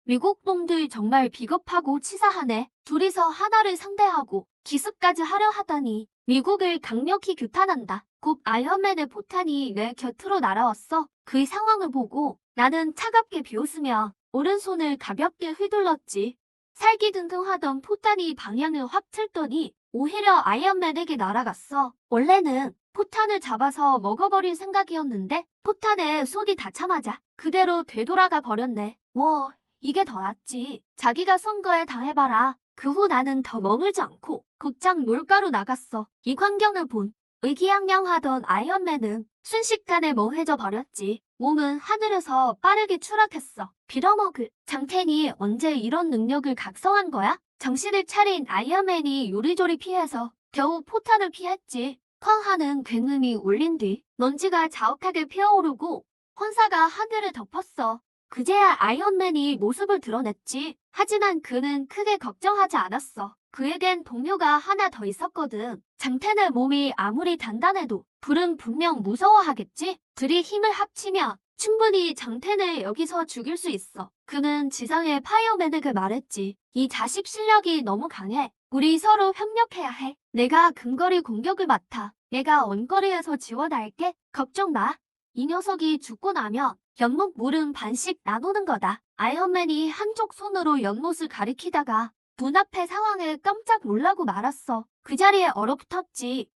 미국 놈들 정말 비겁하고 치사하네. 둘이서 하나를 상대하고 기습까지 하려 하다니. 미국을 강력히 규탄한다. 곧 아이언맨의 포탄이 내 곁으로 날아왔어. 그 상황을 보고 나는 차갑게 비웃으며 오른손을 가볍게 휘둘렀지. 살기등등하던 포탄이 방향을 확 틀더니 오히려 아이언맨에게 날아갔어. 원래는 포탄을 잡아서 먹어버릴 생각이었는데 포탄에 속이 닿자마자 그대로 되돌아가 버렸네. 이게 더 낫지. 자기가 쏜 거에 당해봐라. 그 후 나는 더 머물지 않고 곧장 물가로 나갔어. 이 광경을 본 의기양양하던 아이언맨은 순식간에 멍해져 버렸지. 몸은 하늘에서 빠르게 추락했어. 빌어먹을. 장텐이 언제 이런 능력을 각성한 거야? 정신을 차린 아이언맨이 요리조리 피해서 겨우 포탄을 피했지. 쾅 하는 굉음이 울린 뒤 먼지가 자욱하게 피어오르고 혼사가 하늘을 덮었어. 그제야 아이언맨이 모습을 드러냈지. 하지만 그는 크게 걱정하지 않았어. 그에겐 동료가 하나 더 있었거든. 장텐의 몸이 아무리 단단해도 불은 분명 무서워하겠지. 둘이 힘을 합치면 충분히 장텐을 여기서 죽일 수 있어. 그는 지상의 파이어맨에게 말했지. 이 자식 실력이 너무 강해. 우리 서로 협력해야 해. 내가 근거리 공격을 맡아. 내가 원거리에서 지원할게. 걱정 마. 이 녀석이 죽고 나면 연못 물은 반씩 나누는 거다. 아이언맨이 한쪽 손으로 연못을 가리키다가 눈앞의 상황에 깜짝 놀라고 말았어. 그 자리에 얼어붙었지.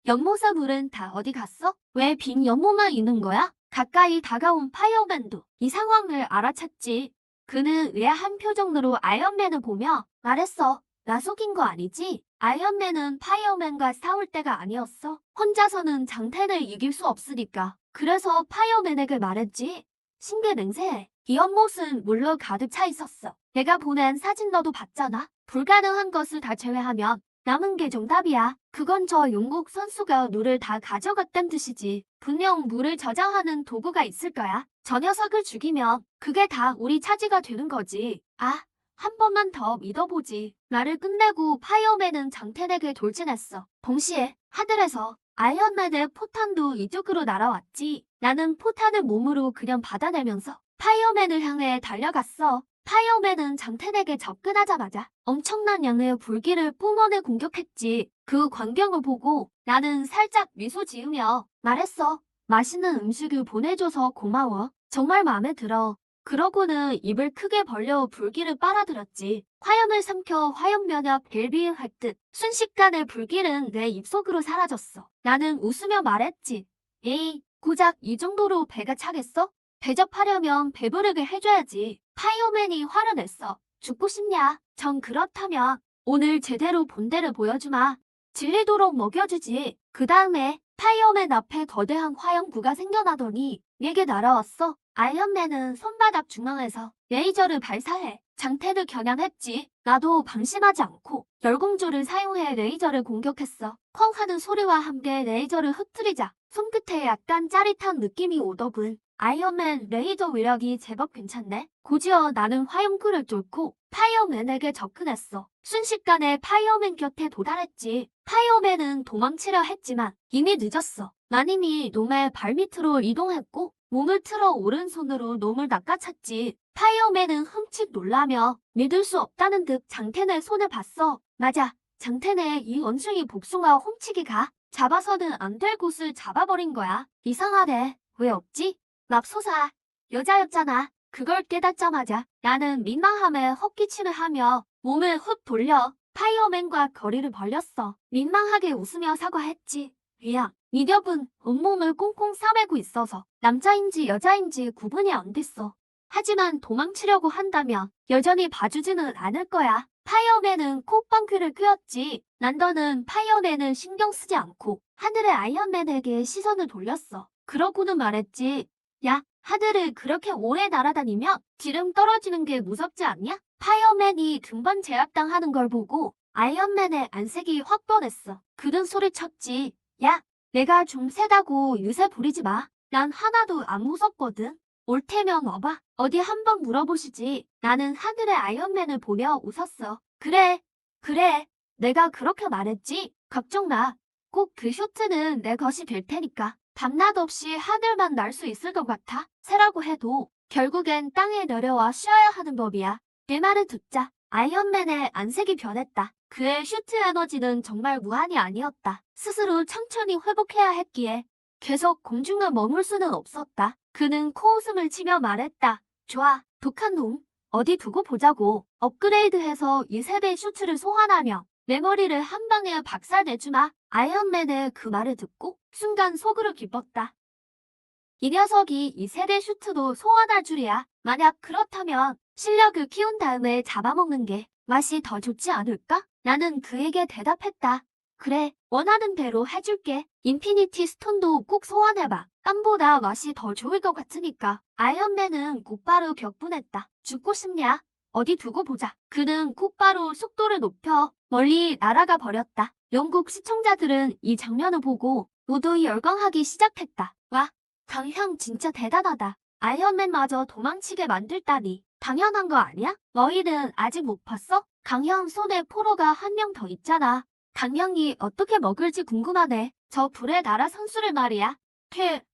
연못의 물은 다 어디 갔어? 왜 빈 연못만 있는 거야? 가까이 다가온 파이어맨도 이 상황을 알아챘지. 그는 의아한 표정으로 아이언맨을 보며 말했어. 나 속인 거 아니지? 아이언맨은 파이어맨과 싸울 때가 아니었어. 혼자서는 장탄을 이길 수 없으니까. 그래서 파이어맨에게 말했지. 신기 냉세해. 이 연못은 물로 가득 차 있었어. 내가 보낸 사진 너도 봤잖아. 불가능한 것을 다 제외하면 남은 게 정답이야. 그건 저 영국 선수가 물을 다 가져갔단 뜻이지. 분명 물을 저장하는 도구가 있을 거야. 저 녀석을 죽이면 그게 다 우리 차지가 되는 거지. 아, 한 번만 더 믿어보지. 말을 끝내고 파이어맨은 장탄에게 돌진했어. 동시에 하늘에서 아이언맨의 포탄도 이쪽으로 날아왔지. 나는 포탄을 몸으로 그냥 받아내면서 파이어맨을 향해 달려갔어. 파이어맨은 장탄에게 접근하자마자 엄청난 양의 불길을 뿜어내 공격했지. 그 광경을 보고 나는 살짝 미소 지으며 말했어. 맛있는 음식을 보내줘서 고마워. 정말 마음에 들어. 그러고는 입을 크게 벌려 불길을 빨아들였지. 화염을 삼켜 화염 면역 벨비을 할 듯 순식간에 불길은 내 입속으로 사라졌어. 나는 웃으며 말했지. 에이, 고작 이 정도로 배가 차겠어? 대접하려면 배부르게 해줘야지. 파이어맨이 화를 냈어. 죽고 싶냐? 정 그렇다면 오늘 제대로 본때를 보여주마. 질리도록 먹여주지. 그 다음에 파이어맨 앞에 거대한 화염구가 생겨나더니 내게 날아왔어. 아이언맨은 손바닥 중앙에서 레이저를 발사해 장탄을 겨냥했지. 나도 방심하지 않고 열공조를 사용해 레이저를 공격했어. 펑 하는 소리와 함께 레이저를 흩트리자 손끝에 약간 짜릿한 느낌이 오더군. 아이언맨 레이저 위력이 제법 괜찮네. 곧이어 나는 화염구를 뚫고 파이어맨에게 접근했어. 순식간에 파이어맨 곁에 도달했지. 파이어맨은 도망치려 했지만 이미 늦었어. 난 이미 놈의 발밑으로 이동했고 몸을 틀어 오른손으로 놈을 낚아챘지. 파이어맨은 흠칫 놀라며 믿을 수 없다는 듯 장탄의 손을 봤어. 맞아. 장탄의 이 원숭이 복숭아 훔치기가 잡아서는 안 될 곳을 잡아버린 거야. 이상하네. 왜 없지? 맙소사. 여자였잖아. 그걸 깨닫자마자 나는 민망함에 헛기침을 하며 몸을 훅 돌려 파이어맨과 거리를 벌렸어. 민망하게 웃으며 사과했지. 미안. 이 녀분 온몸을 꽁꽁 싸매고 있어서 남자인지 여자인지 구분이 안 됐어. 하지만 도망치려고 한다면 여전히 봐주지는 않을 거야. 파이어맨은 콧방귀를 뀌었지. 난 더는 파이어맨을 신경 쓰지 않고 하늘의 아이언맨에게 시선을 돌렸어. 그러고는 말했지. 야, 하늘을 그렇게 오래 날아다니면 기름 떨어지는 게 무섭지 않냐? 파이어맨이 등반 제압당하는 걸 보고 아이언맨의 안색이 확 변했어. 그는 소리쳤지. 야, 내가 좀 세다고 유세 부리지 마. 난 하나도 안 무섭거든. 올 테면 와봐. 어디 한번 물어보시지. 나는 하늘의 아이언맨을 보며 웃었어. 그래. 내가 그렇게 말했지. 걱정 마. 꼭 그 쇼트는 내 것이 될 테니까. 밤낮 없이 하늘만 날 수 있을 것 같아. 새라고 해도 결국엔 땅에 내려와 쉬어야 하는 법이야. 내 말을 듣자 아이언맨의 안색이 변했다. 그의 슈트 에너지는 정말 무한이 아니었다. 스스로 천천히 회복해야 했기에 계속 공중에 머물 수는 없었다. 그는 코웃음을 치며 말했다. 좋아, 독한 놈. 어디 두고 보자고. 업그레이드해서 이 세대 슈트를 소환하며 내 머리를 한 방에 박살내주마. 아이언맨의 그 말을 듣고 순간 속으로 기뻤다. 이 녀석이 이 세대 슈트도 소환할 줄이야. 만약 그렇다면 실력을 키운 다음에 잡아먹는 게 맛이 더 좋지 않을까? 나는 그에게 대답했다. 그래, 원하는 대로 해줄게. 인피니티 스톤도 꼭 소환해봐. 땀보다 맛이 더 좋을 것 같으니까. 아이언맨은 곧바로 격분했다. 죽고 싶냐? 어디 두고 보자. 그는 곧바로 속도를 높여 멀리 날아가 버렸다. 영국 시청자들은 이 장면을 보고 모두 열광하기 시작했다. 와, 강형 진짜 대단하다. 아이언맨마저 도망치게 만들다니. 당연한 거 아니야? 너희는 아직 못 봤어? 강형 손에 포로가 한 명 더 있잖아. 강형이 어떻게 먹을지 궁금하네. 저 불의 나라 선수를 말이야.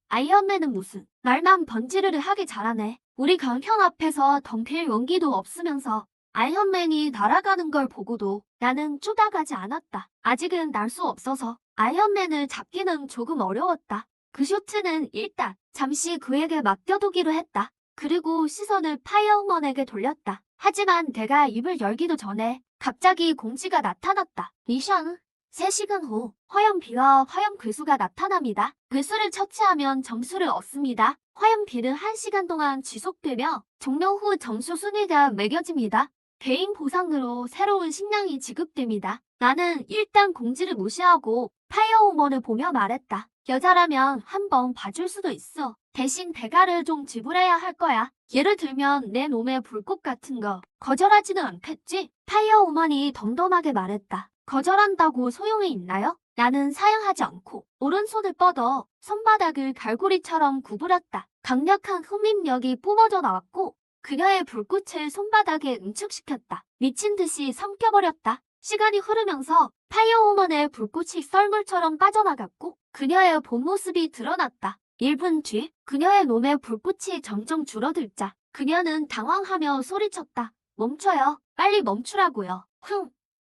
아이언맨은 무슨 말만 번지르르 하기 잘하네. 우리 강형 앞에서 덤빌 용기도 없으면서 아이언맨이 날아가는 걸 보고도 나는 쪼다가지 않았다. 아직은 날 수 없어서 아이언맨을 잡기는 조금 어려웠다. 그 쇼트는 일단 잠시 그에게 맡겨두기로 했다. 그리고 시선을 파이어우먼에게 돌렸다. 하지만 내가 입을 열기도 전에 갑자기 공지가 나타났다. 미션 3시간 후 화염비와 화염괴수가 나타납니다. 괴수를 처치하면 점수를 얻습니다. 화염비는 1시간 동안 지속되며 종료 후 점수 순위가 매겨집니다. 개인 보상으로 새로운 식량이 지급됩니다. 나는 일단 공지를 무시하고 파이어우먼을 보며 말했다. 여자라면 한번 봐줄 수도 있어. 대신 대가를 좀 지불해야 할 거야. 예를 들면 내 몸에 불꽃 같은 거 거절하지는 않겠지? 파이어우먼이 덤덤하게 말했다. 거절한다고 소용이 있나요? 나는 사양하지 않고 오른손을 뻗어 손바닥을 갈고리처럼 구부렸다. 강력한 흡입력이 뿜어져 나왔고 그녀의 불꽃을 손바닥에 응축시켰다. 미친 듯이 삼켜버렸다. 시간이 흐르면서 파이어우먼의 불꽃이 썰물처럼 빠져나갔고 그녀의 본 모습이 드러났다. 1분 뒤 그녀의 몸에 불꽃이 점점 줄어들자 그녀는 당황하며 소리쳤다. 멈춰요. 빨리 멈추라고요.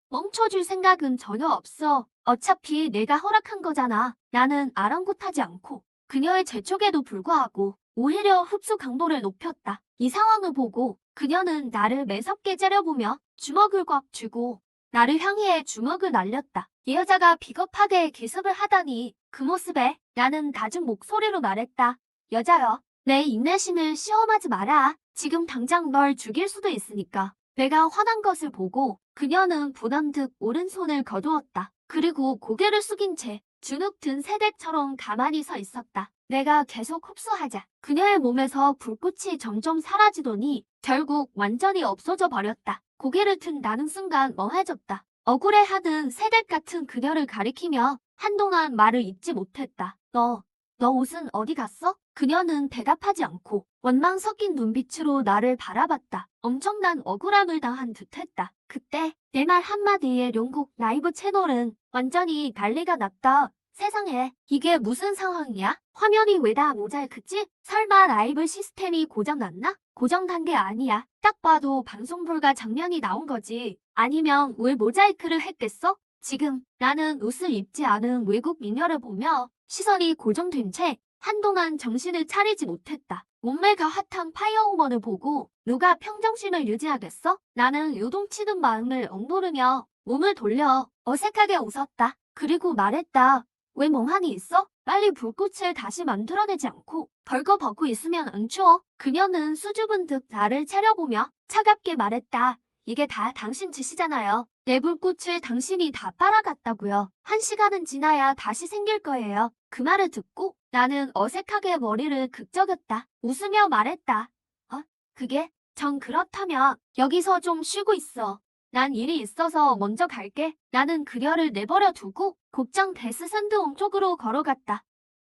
멈춰줄 생각은 전혀 없어. 어차피 내가 허락한 거잖아. 나는 아랑곳하지 않고 그녀의 재촉에도 불구하고 오히려 흡수 강도를 높였다. 이 상황을 보고 그녀는 나를 매섭게 째려보며 주먹을 꽉 쥐고 나를 향해 주먹을 날렸다. 이 여자가 비겁하게 기습을 하다니 그 모습에 나는 낮은 목소리로 말했다. 여자여, 내 인내심을 시험하지 마라. 지금 당장 널 죽일 수도 있으니까. 내가 화난 것을 보고 그녀는 부담 듯 오른손을 거두었다. 그리고 고개를 숙인 채 주눅 든 새댁처럼 가만히 서 있었다. 내가 계속 흡수하자 그녀의 몸에서 불꽃이 점점 사라지더니 결국 완전히 없어져 버렸다. 고개를 든 나는 순간 멍해졌다. 억울해하는 새댁 같은 그녀를 가리키며 한동안 말을 잇지 못했다. 너 옷은 어디 갔어? 그녀는 대답하지 않고 원망 섞인 눈빛으로 나를 바라봤다. 엄청난 억울함을 당한 듯했다. 그때 내 말 한마디에 용국 라이브 채널은 완전히 난리가 났다. 세상에, 이게 무슨 상황이야? 화면이 왜 다 모자이크지? 설마 라이브 시스템이 고장났나? 고장난 게 아니야. 딱 봐도 방송 불가 장면이 나온 거지. 아니면 왜 모자이크를 했겠어? 지금 나는 옷을 입지 않은 외국 미녀를 보며 시선이 고정된 채 한동안 정신을 차리지 못했다. 몸매가 핫한 파이어우먼을 보고 누가 평정심을 유지하겠어? 나는 요동치는 마음을 억누르며 몸을 돌려 어색하게 웃었다. 그리고 말했다. 왜 멍하니 있어? 빨리 불꽃을 다시 만들어내지 않고 벌거벗고 있으면 안 추워. 그녀는 수줍은 듯 나를 차려보며 차갑게 말했다. 이게 다 당신 짓이잖아요. 내 불꽃을 당신이 다 빨아갔다고요. 1시간은 지나야 다시 생길 거예요. 그 말을 듣고 나는 어색하게 머리를 극적였다. 웃으며 말했다. 그게? 전 그렇다면 여기서 좀 쉬고 있어. 난 일이 있어서 먼저 갈게. 나는 그녀를 내버려 두고 곧장 데스 샌드홈 쪽으로 걸어갔다.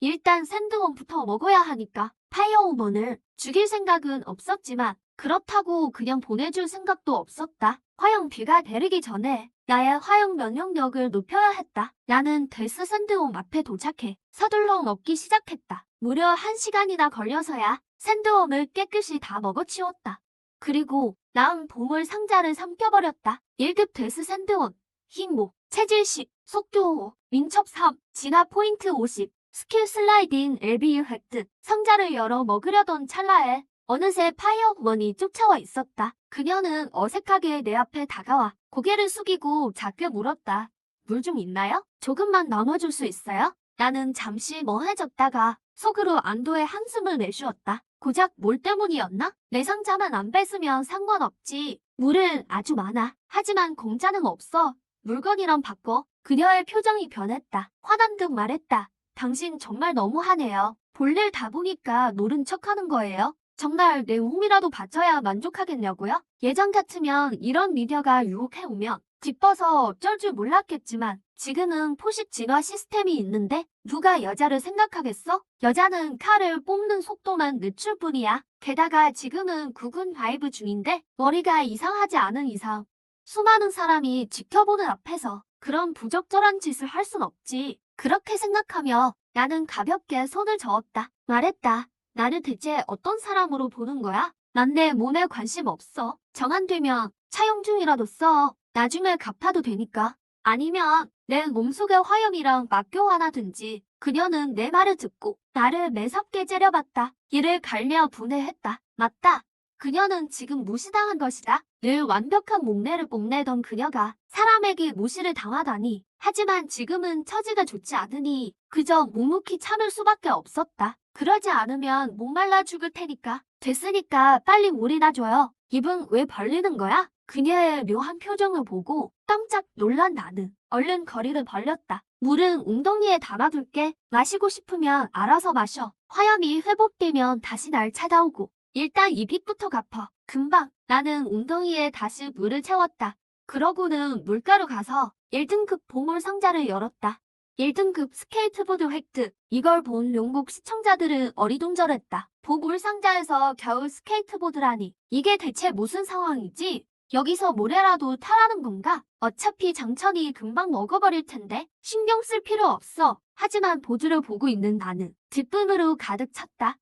일단 샌드홈부터 먹어야 하니까 파이어우먼을 죽일 생각은 없었지만 그렇다고 그냥 보내줄 생각도 없었다. 화염비가 내리기 전에 나의 화염 면역력을 높여야 했다. 나는 데스 샌드홈 앞에 도착해 서둘러 먹기 시작했다. 무려 1시간이나 걸려서야 샌드홈을 깨끗이 다 먹어치웠다. 그리고 난 보물 상자를 삼켜버렸다. 1급 데스 샌드홈, 힘5, 체질 10, 속도 5, 민첩 3, 진화 포인트 50, 스킬 슬라이딩 LB 획득. 상자를 열어 먹으려던 찰나에 어느새 파이어우먼이 쫓아와 있었다. 그녀는 어색하게 내 앞에 다가와 고개를 숙이고 작게 물었다. 물 좀 있나요? 조금만 나눠줄 수 있어요? 나는 잠시 멍해졌다가 속으로 안도의 한숨을 내쉬었다. 고작 뭘 때문이었나? 내 상자만 안 뺏으면 상관없지. 물은 아주 많아. 하지만 공짜는 없어. 물건이랑 바꿔. 그녀의 표정이 변했다. 화난 듯 말했다. 당신 정말 너무하네요. 볼일 다 보니까 노른 척하는 거예요. 정말 내 몸이라도 바쳐야 만족하겠냐고요? 예전 같으면 이런 미녀가 유혹해오면 기뻐서 어쩔 줄 몰랐겠지만 지금은 포식 진화 시스템이 있는데 누가 여자를 생각하겠어? 여자는 칼을 뽑는 속도만 늦출 뿐이야. 게다가 지금은 구근 바이브 중인데 머리가 이상하지 않은 이상 수많은 사람이 지켜보는 앞에서 그런 부적절한 짓을 할 순 없지. 그렇게 생각하며 나는 가볍게 손을 저었다. 말했다. 나를 대체 어떤 사람으로 보는 거야? 난 내 몸에 관심 없어. 정안되면 차용 중이라도 써. 나중에 갚아도 되니까. 아니면 내 몸속의 화염이랑 맞교환하든지. 그녀는 내 말을 듣고 나를 매섭게 째려봤다. 이를 갈며 분해했다. 맞다. 그녀는 지금 무시당한 것이다. 늘 완벽한 몸매를 뽐내던 그녀가 사람에게 무시를 당하다니 하지만 지금은 처지가 좋지 않으니 그저 묵묵히 참을 수밖에 없었다. 그러지 않으면 목말라 죽을 테니까. 됐으니까 빨리 물이나 줘요. 입은 왜 벌리는 거야? 그녀의 묘한 표정을 보고 깜짝 놀란 나는 얼른 거리를 벌렸다. 물은 웅덩이에 담아둘게. 마시고 싶으면 알아서 마셔. 화염이 회복되면 다시 날 찾아오고. 일단 이 빚부터 갚아. 금방. 나는 웅덩이에 다시 물을 채웠다. 그러고는 물가로 가서 1등급 보물 상자를 열었다. 1등급 스케이트보드 획득. 이걸 본 영국 시청자들은 어리둥절했다. 보물 상자에서 겨우 스케이트보드라니. 이게 대체 무슨 상황이지? 여기서 모래라도 타라는 건가? 어차피 장천이 금방 먹어버릴 텐데 신경 쓸 필요 없어. 하지만 보드를 보고 있는 나는 기쁨으로 가득 찼다.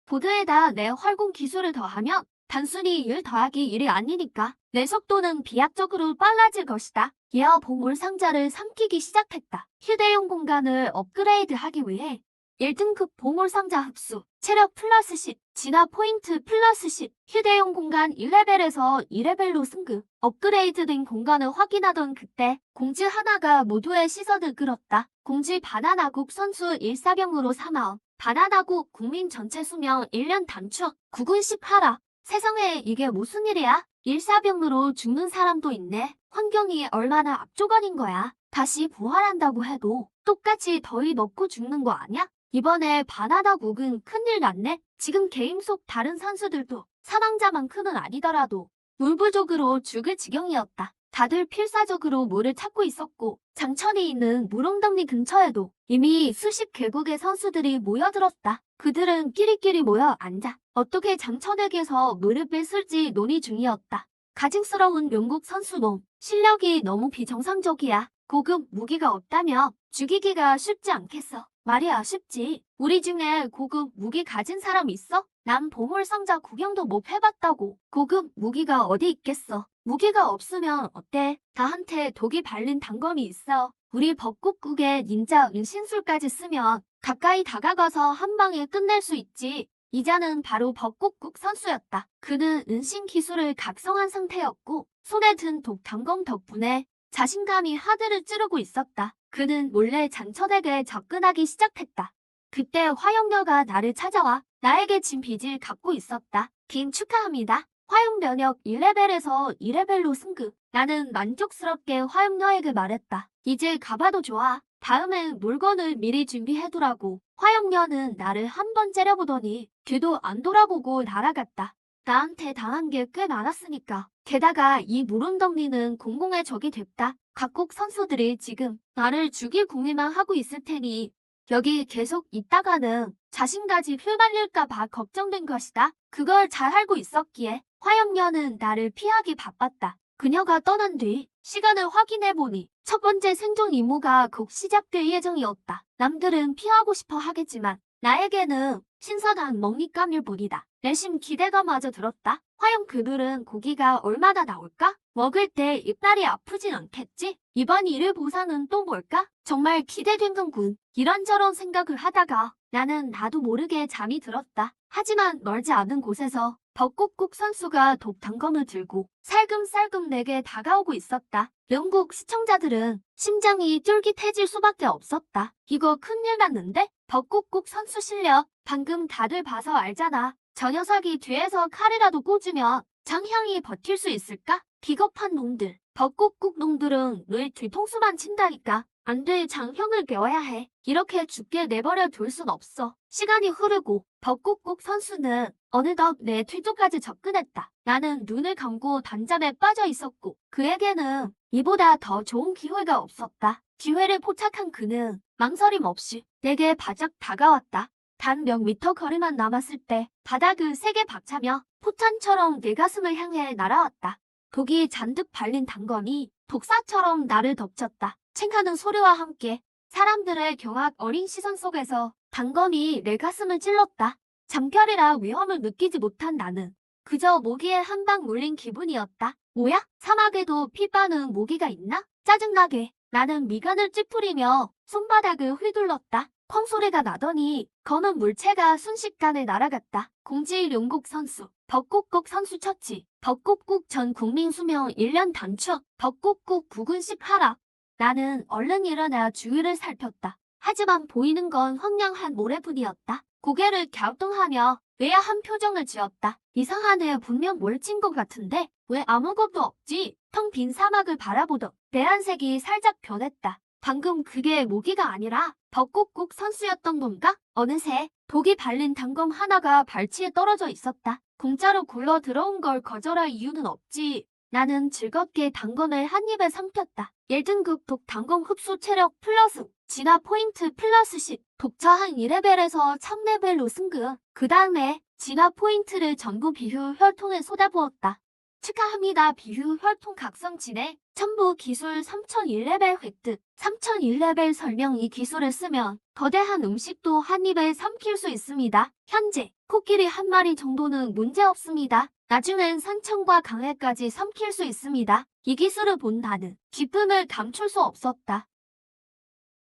보드에다 내 활공 기술을 더하면 단순히 1 더하기 1이 아니니까 내 속도는 비약적으로 빨라질 것이다. 이어 보물 상자를 삼키기 시작했다. 휴대용 공간을 업그레이드하기 위해 1등급 보물 상자 흡수, 체력 플러스 10, 진화 포인트 플러스 10, 휴대용 공간 1레벨에서 2레벨로 승급. 업그레이드된 공간을 확인하던 그때 공지 하나가 모두의 시선을 끌었다. 공지 바나나국 선수 일사병으로 사망. 바나나국 국민 전체 수명 1년 단축. 국군 10하라. 세상에 이게 무슨 일이야? 일사병으로 죽는 사람도 있네. 환경이 얼마나 악조건인 거야. 다시 부활한다고 해도 똑같이 더위 먹고 죽는 거 아냐? 이번에 바나나국은 큰일 났네. 지금 게임 속 다른 선수들도 사망자만큼은 아니더라도 물 부족으로 죽을 지경이었다. 다들 필사적으로 물을 찾고 있었고 장천이 있는 물웅덩이 근처에도 이미 수십 개국의 선수들이 모여들었다. 그들은 끼리끼리 모여 앉아 어떻게 장천에게서 물을 뺏을지 논의 중이었다. 가증스러운 영국 선수 놈, 실력이 너무 비정상적이야. 고급 무기가 없다며 죽이기가 쉽지 않겠어. 말이 아쉽지. 우리 중에 고급 무기 가진 사람 있어? 난 보물 상자 구경도 못 해봤다고. 고급 무기가 어디 있겠어. 무기가 없으면 어때? 나한테 독이 발린 단검이 있어. 우리 벚꽃국의 닌자 은신술까지 쓰면 가까이 다가가서 한 방에 끝낼 수 있지. 이자는 바로 벚꽃국 선수였다. 그는 은신 기술을 각성한 상태였고 손에 든 독 단검 덕분에 자신감이 하늘을 찌르고 있었다. 그는 몰래 장천에게 접근하기 시작했다. 그때 화염녀가 나를 찾아와 나에게 진 빚을 갚고 있었다. 긴 축하합니다. 화염 면역 1레벨에서 2레벨로 승급. 나는 만족스럽게 화염녀에게 말했다. 이제 가봐도 좋아. 다음엔 물건을 미리 준비해두라고. 화염녀는 나를 한 번 째려보더니 뒤도 안 돌아보고 날아갔다. 나한테 당한 게 꽤 많았으니까. 게다가 이 물웅덩이는 공공의 적이 됐다. 각국 선수들이 지금 나를 죽일 궁리만 하고 있을 테니 여기 계속 있다가는 자신까지 휘말릴까 봐 걱정된 것이다. 그걸 잘 알고 있었기에 화염녀는 나를 피하기 바빴다. 그녀가 떠난 뒤 시간을 확인해보니 첫 번째 생존 임무가 곧 시작될 예정이었다. 남들은 피하고 싶어 하겠지만 나에게는 신선한 먹잇감일 뿐이다. 내심 기대감마저 들었다. 화염 그늘은 고기가 얼마나 나올까? 먹을 때 입다리 아프진 않겠지? 이번 일의 보상은 또 뭘까? 정말 기대되는군. 이런저런 생각을 하다가 나는 나도 모르게 잠이 들었다. 하지만 멀지 않은 곳에서 벚꽃국 선수가 독단검을 들고 살금살금 내게 다가오고 있었다. 영국 시청자들은 심장이 쫄깃해질 수밖에 없었다. 이거 큰일 났는데? 벚꽃국 선수 실력 방금 다들 봐서 알잖아. 저 녀석이 뒤에서 칼이라도 꽂으면 장향이 버틸 수 있을까? 비겁한 놈들. 벚꽃국 놈들은 늘 뒤통수만 친다니까. 안 돼, 장형을 배워야 해. 이렇게 죽게 내버려 둘 순 없어. 시간이 흐르고 벚꽃국 선수는 어느덧 내 뒤쪽까지 접근했다. 나는 눈을 감고 단잠에 빠져 있었고 그에게는 이보다 더 좋은 기회가 없었다. 기회를 포착한 그는 망설임 없이 내게 바짝 다가왔다. 단 몇 미터 거리만 남았을 때 바닥을 세게 박차며 포탄처럼 내 가슴을 향해 날아왔다. 독이 잔뜩 발린 단검이 독사처럼 나를 덮쳤다. 챙하는 소리와 함께 사람들의 경악 어린 시선 속에서 단검이 내 가슴을 찔렀다. 장결이라 위험을 느끼지 못한 나는 그저 모기에 한 방 물린 기분이었다. 뭐야? 사막에도 피 빠는 모기가 있나? 짜증나게 나는 미간을 찌푸리며 손바닥을 휘둘렀다. 콩 소리가 나더니 검은 물체가 순식간에 날아갔다. 공지일 영국 선수 벚꽃국 선수 처치. 벚꽃국 전 국민 수명 1년 단축. 벚꽃국 국군 10하락. 나는 얼른 일어나 주위를 살폈다. 하지만 보이는 건 황량한 모래뿐이었다. 고개를 갸우뚱하며 의아한 표정을 지었다. 이상하네. 분명 뭘 찐 것 같은데 왜 아무것도 없지? 텅 빈 사막을 바라보던 내란색이 살짝 변했다. 방금 그게 모기가 아니라 벚꽃국 선수였던 건가? 어느새 독이 발린 단검 하나가 발치에 떨어져 있었다. 공짜로 굴러 들어온 걸 거절할 이유는 없지. 나는 즐겁게 단검을 한 입에 삼켰다. 1등급 독 단검 흡수 체력 플러스 진화 포인트 플러스 10. 독처한 2레벨에서 3레벨로 승급. 그 다음에 진화 포인트를 전부 비휴 혈통에 쏟아부었다. 축하합니다. 비휴 혈통 각성 진행. 첨부 기술 3001레벨 획득. 3001레벨 설명. 이 기술을 쓰면 거대한 음식도 한 입에 삼킬 수 있습니다. 현재 코끼리 한 마리 정도는 문제없습니다. 나중엔 산청과 강해까지 삼킬 수 있습니다. 이 기술을 본 나는 기쁨을 감출 수 없었다.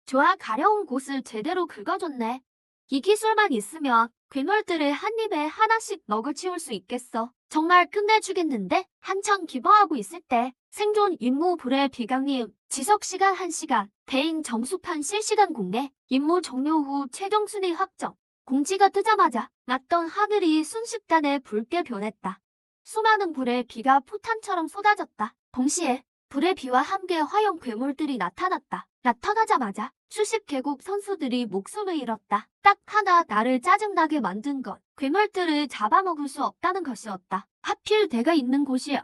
좋아, 가려운 곳을 제대로 긁어줬네. 이 기술만 있으면 괴물들을 한 입에 하나씩 먹을치울 수 있겠어. 정말 끝내주겠는데? 한창 기뻐하고 있을 때 생존 임무 불의 비강림, 지속시간 1시간, 대인 점수판 실시간 공개, 임무 종료 후 최종 순위 확정. 공지가 뜨자마자 낮던 하늘이 순식간에 붉게 변했다. 수많은 불의 비가 포탄처럼 쏟아졌다. 동시에 불의 비와 함께 화염 괴물들이 나타났다. 나타나자마자 수십 개국 선수들이 목숨을 잃었다. 딱 하나 나를 짜증나게 만든 건 괴물들을 잡아먹을 수 없다는 것이었다. 하필 내가 있는 곳이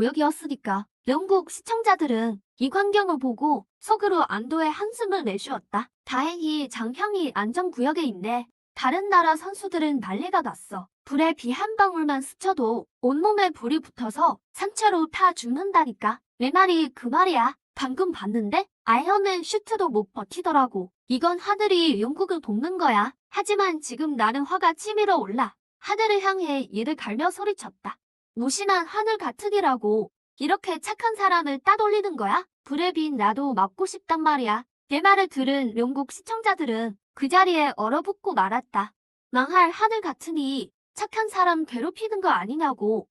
안전구역이었으니까. 영국 시청자들은 이 광경을 보고 속으로 안도의 한숨을 내쉬었다. 다행히 장형이 안전구역에 있네. 다른 나라 선수들은 난리가 났어. 불에 비 한 방울만 스쳐도 온몸에 불이 붙어서 상체로 타 죽는다니까. 내 말이 그 말이야. 방금 봤는데 아이언맨 슈트도 못 버티더라고. 이건 하늘이 영국을 돕는 거야. 하지만 지금 나는 화가 치밀어 올라. 하늘을 향해 이를 갈며 소리쳤다. 무심한 하늘 같으니라고. 이렇게 착한 사람을 따돌리는 거야? 불에 빈 나도 맞고 싶단 말이야. 내 말을 들은 영국 시청자들은 그 자리에 얼어붙고 말았다. 망할 하늘 같으니 착한 사람 괴롭히는 거 아니냐고.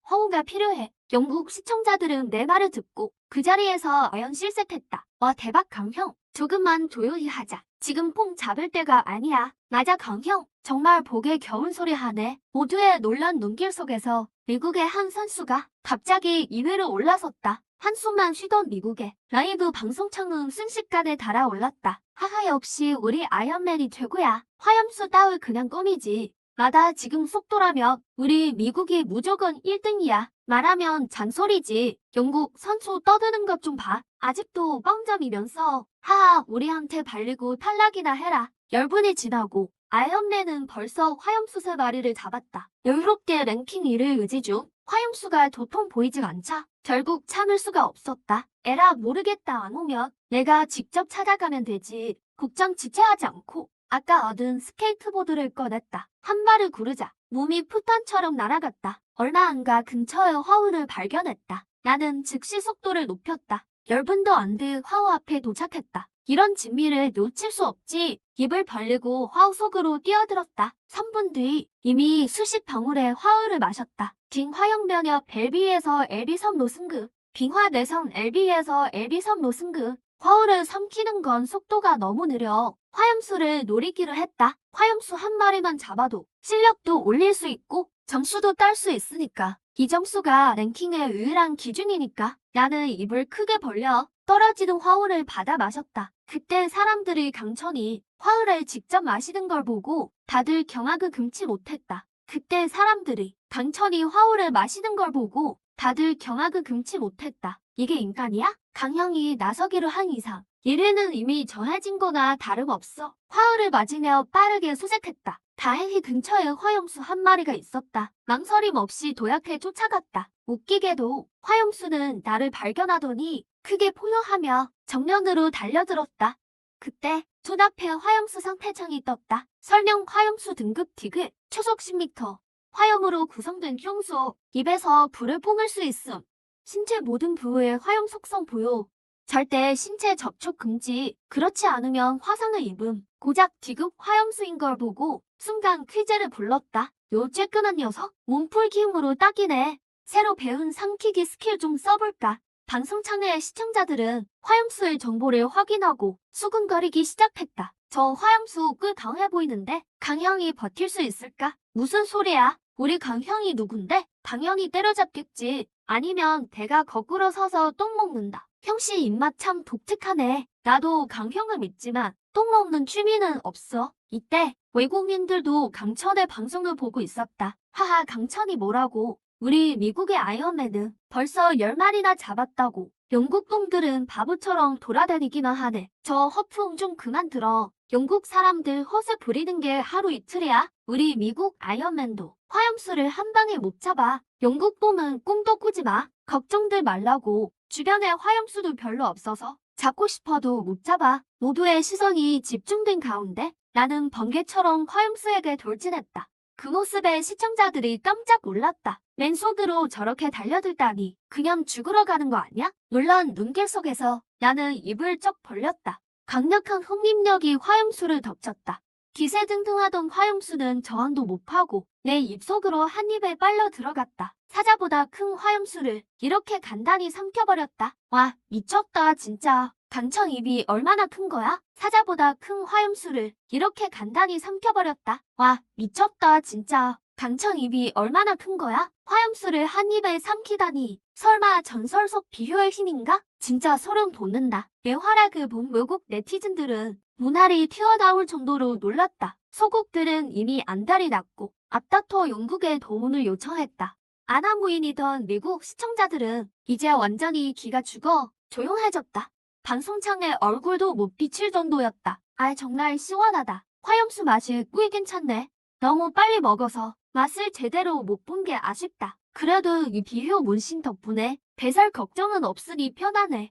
화우가 필요해. 영국 시청자들은 내 말을 듣고 그 자리에서 어연실색했다. 와, 대박 강형. 조금만 조용히 하자. 지금 폼 잡을 때가 아니야. 맞아 강형. 정말 보기 겨운 소리 하네. 모두의 놀란 눈길 속에서 미국의 한 선수가 갑자기 2위로 올라섰다. 한숨만 쉬던 미국의 라이브 방송창은 순식간에 달아올랐다. 하하, 역시 우리 아이언맨이 최고야. 화염수 따위 그냥 껌이지. 맞아, 지금 속도라면 우리 미국이 무조건 1등이야. 말하면 잔소리지. 영국 선수 떠드는 것 좀 봐. 아직도 뻥점이면서. 하하, 우리한테 발리고 탈락이나 해라. 열분이 지나고 아이언맨은 벌써 화염수 3마리를 잡았다. 여유롭게 랭킹 1을 의지 중. 화염수가 도통 보이지 않자 결국 참을 수가 없었다. 에라, 모르겠다. 안 오면 내가 직접 찾아가면 되지. 걱정 지체하지 않고 아까 얻은 스케이트보드를 꺼냈다. 한 발을 구르자 몸이 푸탄처럼 날아갔다. 얼마 안 가 근처의 화우를 발견했다. 나는 즉시 속도를 높였다. 10분도 안 돼 화우 앞에 도착했다. 이런 진미를 놓칠 수 없지. 입을 벌리고 화우 속으로 뛰어들었다. 3분 뒤 이미 수십 방울의 화우를 마셨다. 빙화형 면역 LB에서 LB3로 승급. 빙화 내성 LB에서 LB3로 승급. 화우를 삼키는 건 속도가 너무 느려. 화염수를 노리기로 했다. 화염수 한 마리만 잡아도 실력도 올릴 수 있고 점수도 딸 수 있으니까. 이 점수가 랭킹의 유일한 기준이니까. 나는 입을 크게 벌려 떨어지는 화우를 받아 마셨다. 그때 사람들이 강천이 화우를 직접 마시는 걸 보고 다들 경악을 금치 못했다. 그때 사람들이 강천이 화우를 마시는 걸 보고 다들 경악을 금치 못했다. 이게 인간이야? 강형이 나서기로 한 이상 1위는 이미 정해진 거나 다름없어. 화우를 맞으며 빠르게 수색했다. 다행히 근처에 화염수 한 마리가 있었다. 망설임 없이 도약해 쫓아갔다. 웃기게도 화염수는 나를 발견하더니 크게 포효하며 정면으로 달려들었다. 그때 눈앞에 화염수 상태창이 떴다. 설명 화염수 등급 디귿 초속 10m. 화염으로 구성된 흉수. 입에서 불을 뿜을 수 있음. 신체 모든 부위의 화염 속성 보여. 절대 신체 접촉 금지. 그렇지 않으면 화상을 입음. 고작 디귿 화염수인 걸 보고 순간 퀴즈를 불렀다. 요 쬐끈한 녀석 몸풀기 힘으로 딱이네. 새로 배운 삼키기 스킬 좀 써볼까. 방송창의 시청자들은 화염수의 정보를 확인하고 수근거리기 시작했다. 저 화염수 꽤 강해 보이는데 강형이 버틸 수 있을까? 무슨 소리야? 우리 강형이 누군데? 당연히 때려잡겠지. 아니면 배가 거꾸로 서서 똥 먹는다. 형씨 입맛 참 독특하네. 나도 강형을 믿지만 똥 먹는 취미는 없어. 이때 외국인들도 강천의 방송을 보고 있었다. 하하, 강천이 뭐라고? 우리 미국의 아이언맨은 벌써 10마리나 잡았다고. 영국 똥들은 바보처럼 돌아다니기만 하네. 저 허풍 좀 그만 들어. 영국 사람들 허세 부리는 게 하루 이틀이야. 우리 미국 아이언맨도 화염수를 한 방에 못 잡아. 영국 똥은 꿈도 꾸지 마. 걱정들 말라고. 주변에 화염수도 별로 없어서 잡고 싶어도 못 잡아. 모두의 시선이 집중된 가운데 나는 번개처럼 화염수에게 돌진했다. 그 모습에 시청자들이 깜짝 놀랐다. 맨손으로 저렇게 달려들다니 그냥 죽으러 가는 거 아니야? 놀란 눈길 속에서 나는 입을 쩍 벌렸다. 강력한 흡입력이 화염수를 덮쳤다. 기세등등하던 화염수는 저항도 못하고 내 입속으로 한 입에 빨려 들어갔다. 사자보다 큰 화염수를 이렇게 간단히 삼켜버렸다. 와, 미쳤다 진짜. 강천 입이 얼마나 큰 거야? 사자보다 큰 화염수를 이렇게 간단히 삼켜버렸다. 와, 미쳤다 진짜. 강천 입이 얼마나 큰 거야? 화염수를 한 입에 삼키다니. 설마 전설 속 비효의 힘인가? 진짜 소름 돋는다. 내 활약을 본 외국 네티즌들은 눈알이 튀어나올 정도로 놀랐다. 소국들은 이미 안달이 났고 앞다퉈 영국에 도움을 요청했다. 아나무인이던 미국 시청자들은 이제 완전히 기가 죽어 조용해졌다. 방송창에 얼굴도 못 비칠 정도였다. 아, 정말 시원하다. 화염수 맛이 꽤 괜찮네. 너무 빨리 먹어서 맛을 제대로 못 본 게 아쉽다. 그래도 이 비효 문신 덕분에 배설 걱정은 없으니 편하네.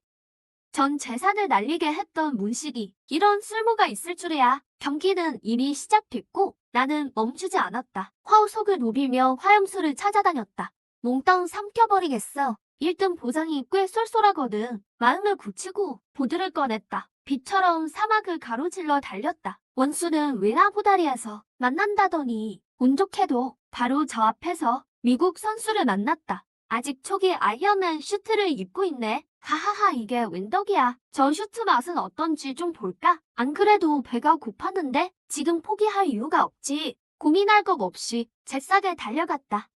전 재산을 날리게 했던 문식이 이런 쓸모가 있을 줄이야. 경기는 이미 시작됐고 나는 멈추지 않았다. 화우속을 누비며 화염수를 찾아다녔다. 몽땅 삼켜버리겠어. 1등 보상이 꽤 쏠쏠하거든. 마음을 굳히고 보드를 꺼냈다. 비처럼 사막을 가로질러 달렸다. 원수는 외나보다리에서 만난다더니 운 좋게도 바로 저 앞에서 미국 선수를 만났다. 아직 초기 아이언맨 슈트를 입고 있네. 하하하, 이게 웬 덕이야. 저 슈트 맛은 어떤지 좀 볼까? 안 그래도 배가 고팠는데 지금 포기할 이유가 없지. 고민할 것 없이 잽싸게 달려갔다.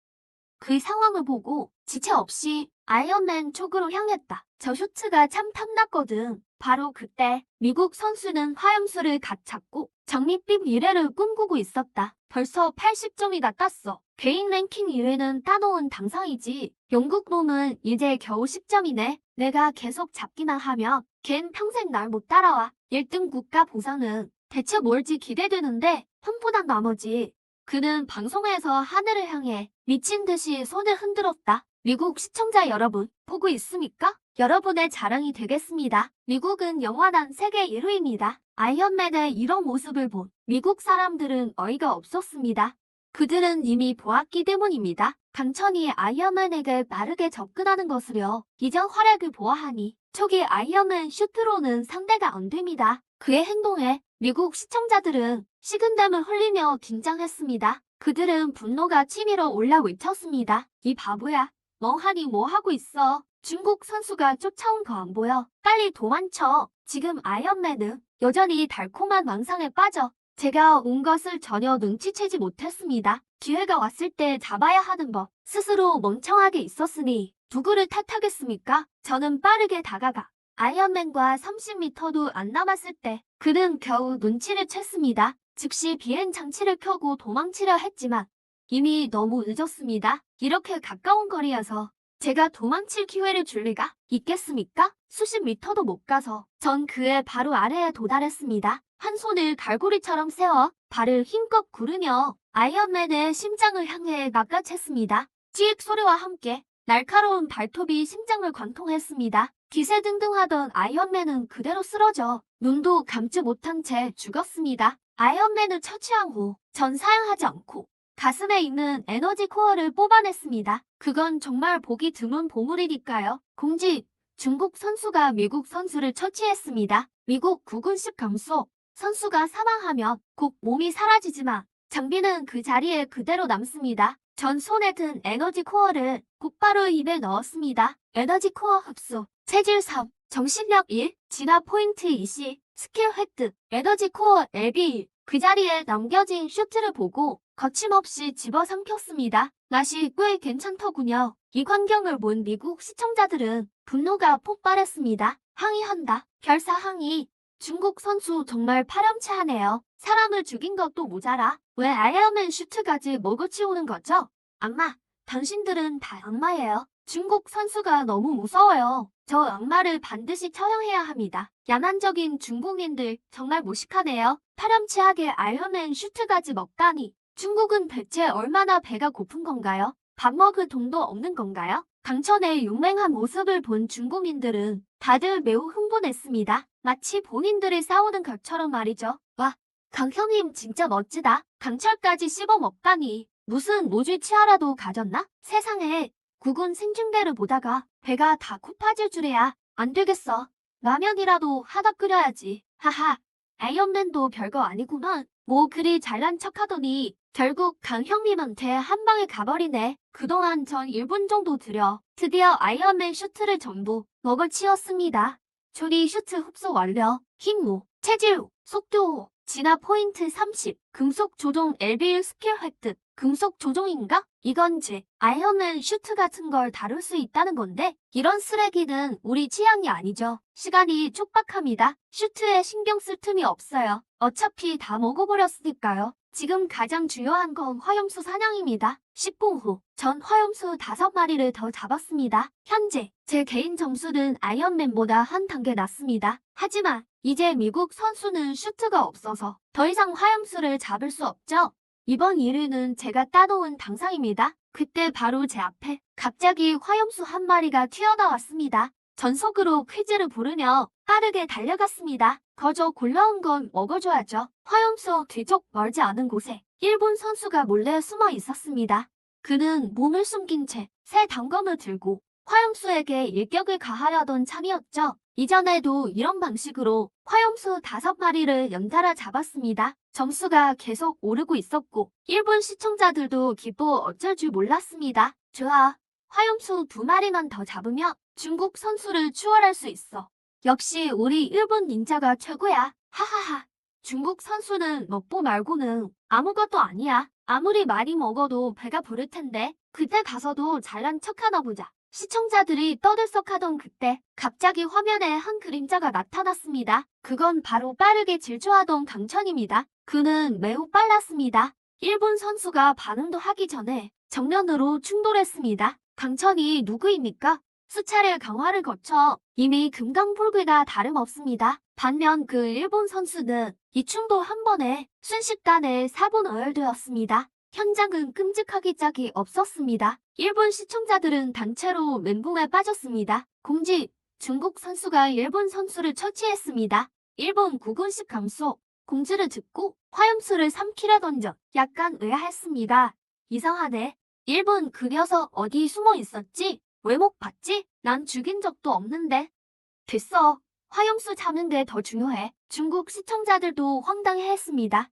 그 상황을 보고 지체 없이 아이언맨 쪽으로 향했다. 저 슈트가 참 탐났거든. 바로 그때 미국 선수는 화염수를 갓 잡고 적립빛 1회를 꿈꾸고 있었다. 벌써 80점이나 땄어. 개인 랭킹 2회는 따놓은 당상이지. 영국 놈은 이제 겨우 10점이네. 내가 계속 잡기만 하면 걘 평생 날 못 따라와. 1등 국가 보상은 대체 뭘지 기대되는데 험분한 나머지 그는 방송에서 하늘을 향해 미친 듯이 손을 흔들었다. 미국 시청자 여러분, 보고 있습니까? 여러분의 자랑이 되겠습니다. 미국은 영원한 세계 1위입니다. 아이언맨의 이런 모습을 본 미국 사람들은 어이가 없었습니다. 그들은 이미 보았기 때문입니다. 강천이 아이언맨에게 빠르게 접근하는 것을요. 이전 활약을 보아하니 초기 아이언맨 슈트로는 상대가 안 됩니다. 그의 행동에 미국 시청자들은 식은땀을 흘리며 긴장했습니다. 그들은 분노가 치밀어 올라 외쳤습니다. 이 바보야. 멍하니 뭐 하고 있어. 중국 선수가 쫓아온 거 안 보여. 빨리 도망쳐. 지금 아이언맨은 여전히 달콤한 망상에 빠져. 제가 온 것을 전혀 눈치채지 못했습니다. 기회가 왔을 때 잡아야 하는 법. 스스로 멍청하게 있었으니 누구를 탓하겠습니까? 저는 빠르게 다가가 아이언맨과 30m도 안 남았을 때 그는 겨우 눈치를 챘습니다. 즉시 비행 장치를 켜고 도망치려 했지만 이미 너무 늦었습니다. 이렇게 가까운 거리여서 제가 도망칠 기회를 줄 리가 있겠습니까? 수십 미터도 못 가서 전 그의 바로 아래에 도달했습니다. 한 손을 갈고리처럼 세워 발을 힘껏 구르며 아이언맨의 심장을 향해 낚아챘습니다. 찌익 소리와 함께 날카로운 발톱이 심장을 관통했습니다. 기세등등하던 아이언맨은 그대로 쓰러져 눈도 감지 못한 채 죽었습니다. 아이언맨을 처치한 후 전 사양하지 않고 가슴에 있는 에너지 코어를 뽑아냈습니다. 그건 정말 보기 드문 보물이니까요. 공지! 중국 선수가 미국 선수를 처치했습니다. 미국 구군식 감소. 선수가 사망하면 곧 몸이 사라지지만 장비는 그 자리에 그대로 남습니다. 전 손에 든 에너지 코어를 곧바로 입에 넣었습니다. 에너지 코어 흡수, 체질 3, 정신력 1, 진화 포인트 20, 스킬 획득, 에너지 코어 LB1. 그 자리에 남겨진 슈트를 보고 거침없이 집어삼켰습니다. 맛이 꽤 괜찮더군요. 이 광경을 본 미국 시청자들은 분노가 폭발했습니다. 항의한다. 결사 항의. 중국 선수 정말 파렴치하네요. 사람을 죽인 것도 모자라 왜 아이언맨 슈트까지 먹어치우는 거죠? 악마, 당신들은 다 악마예요. 중국 선수가 너무 무서워요. 저 악마를 반드시 처형해야 합니다. 야만적인 중국인들 정말 무식하네요. 파렴치하게 아이언맨 슈트까지 먹다니. 중국은 대체 얼마나 배가 고픈 건가요? 밥 먹을 돈도 없는 건가요? 강천의 용맹한 모습을 본 중국인들은 다들 매우 흥분했습니다. 마치 본인들이 싸우는 것처럼 말이죠. 와, 강형님 진짜 멋지다. 강철까지 씹어 먹다니. 무슨 모주 치아라도 가졌나? 세상에. 국군 생중계를 보다가 배가 다 고파질 줄이야. 안 되겠어. 라면이라도 하나 끓여야지. 하하. 아이언맨도 별거 아니구만. 뭐 그리 잘난 척하더니 결국 강형님한테 한 방에 가버리네. 그동안 전 1분 정도 들여 드디어 아이언맨 슈트를 전부 먹어치웠습니다. 조리 슈트 흡수 완료. 힘 5, 체질 5, 속도 5, 진화 포인트 30, 금속 조종 LB1 스킬 획득. 금속 조종인가? 이건 제 아이언맨 슈트 같은 걸 다룰 수 있다는 건데 이런 쓰레기는 우리 취향이 아니죠. 시간이 촉박합니다. 슈트에 신경 쓸 틈이 없어요. 어차피 다 먹어버렸으니까요. 지금 가장 중요한 건 화염수 사냥입니다. 10분 후, 전 화염수 5마리를 더 잡았습니다. 현재 제 개인 점수는 아이언맨보다 한 단계 낮습니다. 하지만 이제 미국 선수는 슈트가 없어서 더 이상 화염수를 잡을 수 없죠. 이번 1위는 제가 따놓은 당상입니다. 그때 바로 제 앞에 갑자기 화염수 한 마리가 튀어나왔습니다. 전속으로 퀴즈를 부르며 빠르게 달려갔습니다. 거저 골라온 건 먹어줘야죠. 화염수 뒤쪽 멀지 않은 곳에 일본 선수가 몰래 숨어 있었습니다. 그는 몸을 숨긴 채 새 단검을 들고 화염수에게 일격을 가하려던 참이었죠. 이전에도 이런 방식으로 화염수 5마리를 연달아 잡았습니다. 점수가 계속 오르고 있었고 일본 시청자들도 기뻐 어쩔 줄 몰랐습니다. 좋아, 화염수 2마리만 더 잡으면 중국 선수를 추월할 수 있어. 역시 우리 일본 닌자가 최고야. 하하하. 중국 선수는 먹보 말고는 아무것도 아니야. 아무리 많이 먹어도 배가 부를 텐데 그때 가서도 잘난 척하나 보자. 시청자들이 떠들썩하던 그때 갑자기 화면에 한 그림자가 나타났습니다. 그건 바로 빠르게 질주하던 강천입니다. 그는 매우 빨랐습니다. 일본 선수가 반응도 하기 전에 정면으로 충돌했습니다. 강천이 누구입니까? 수차례 강화를 거쳐 이미 금강불괴가 다름없습니다. 반면 그 일본 선수는 이 충돌 한 번에 순식간에 사분오열되었습니다. 현장은 끔찍하기 짝이 없었습니다. 일본 시청자들은 단체로 멘붕에 빠졌습니다. 공지! 중국 선수가 일본 선수를 처치했습니다. 일본 국군식 감소. 공지를 듣고 화염수를 삼키려 던져 약간 의아했습니다. 이상하네. 일본 그 녀석 어디 숨어 있었지? 외목 봤지? 난 죽인 적도 없는데. 됐어. 화염수 잡는 게 더 중요해. 중국 시청자들도 황당해했습니다.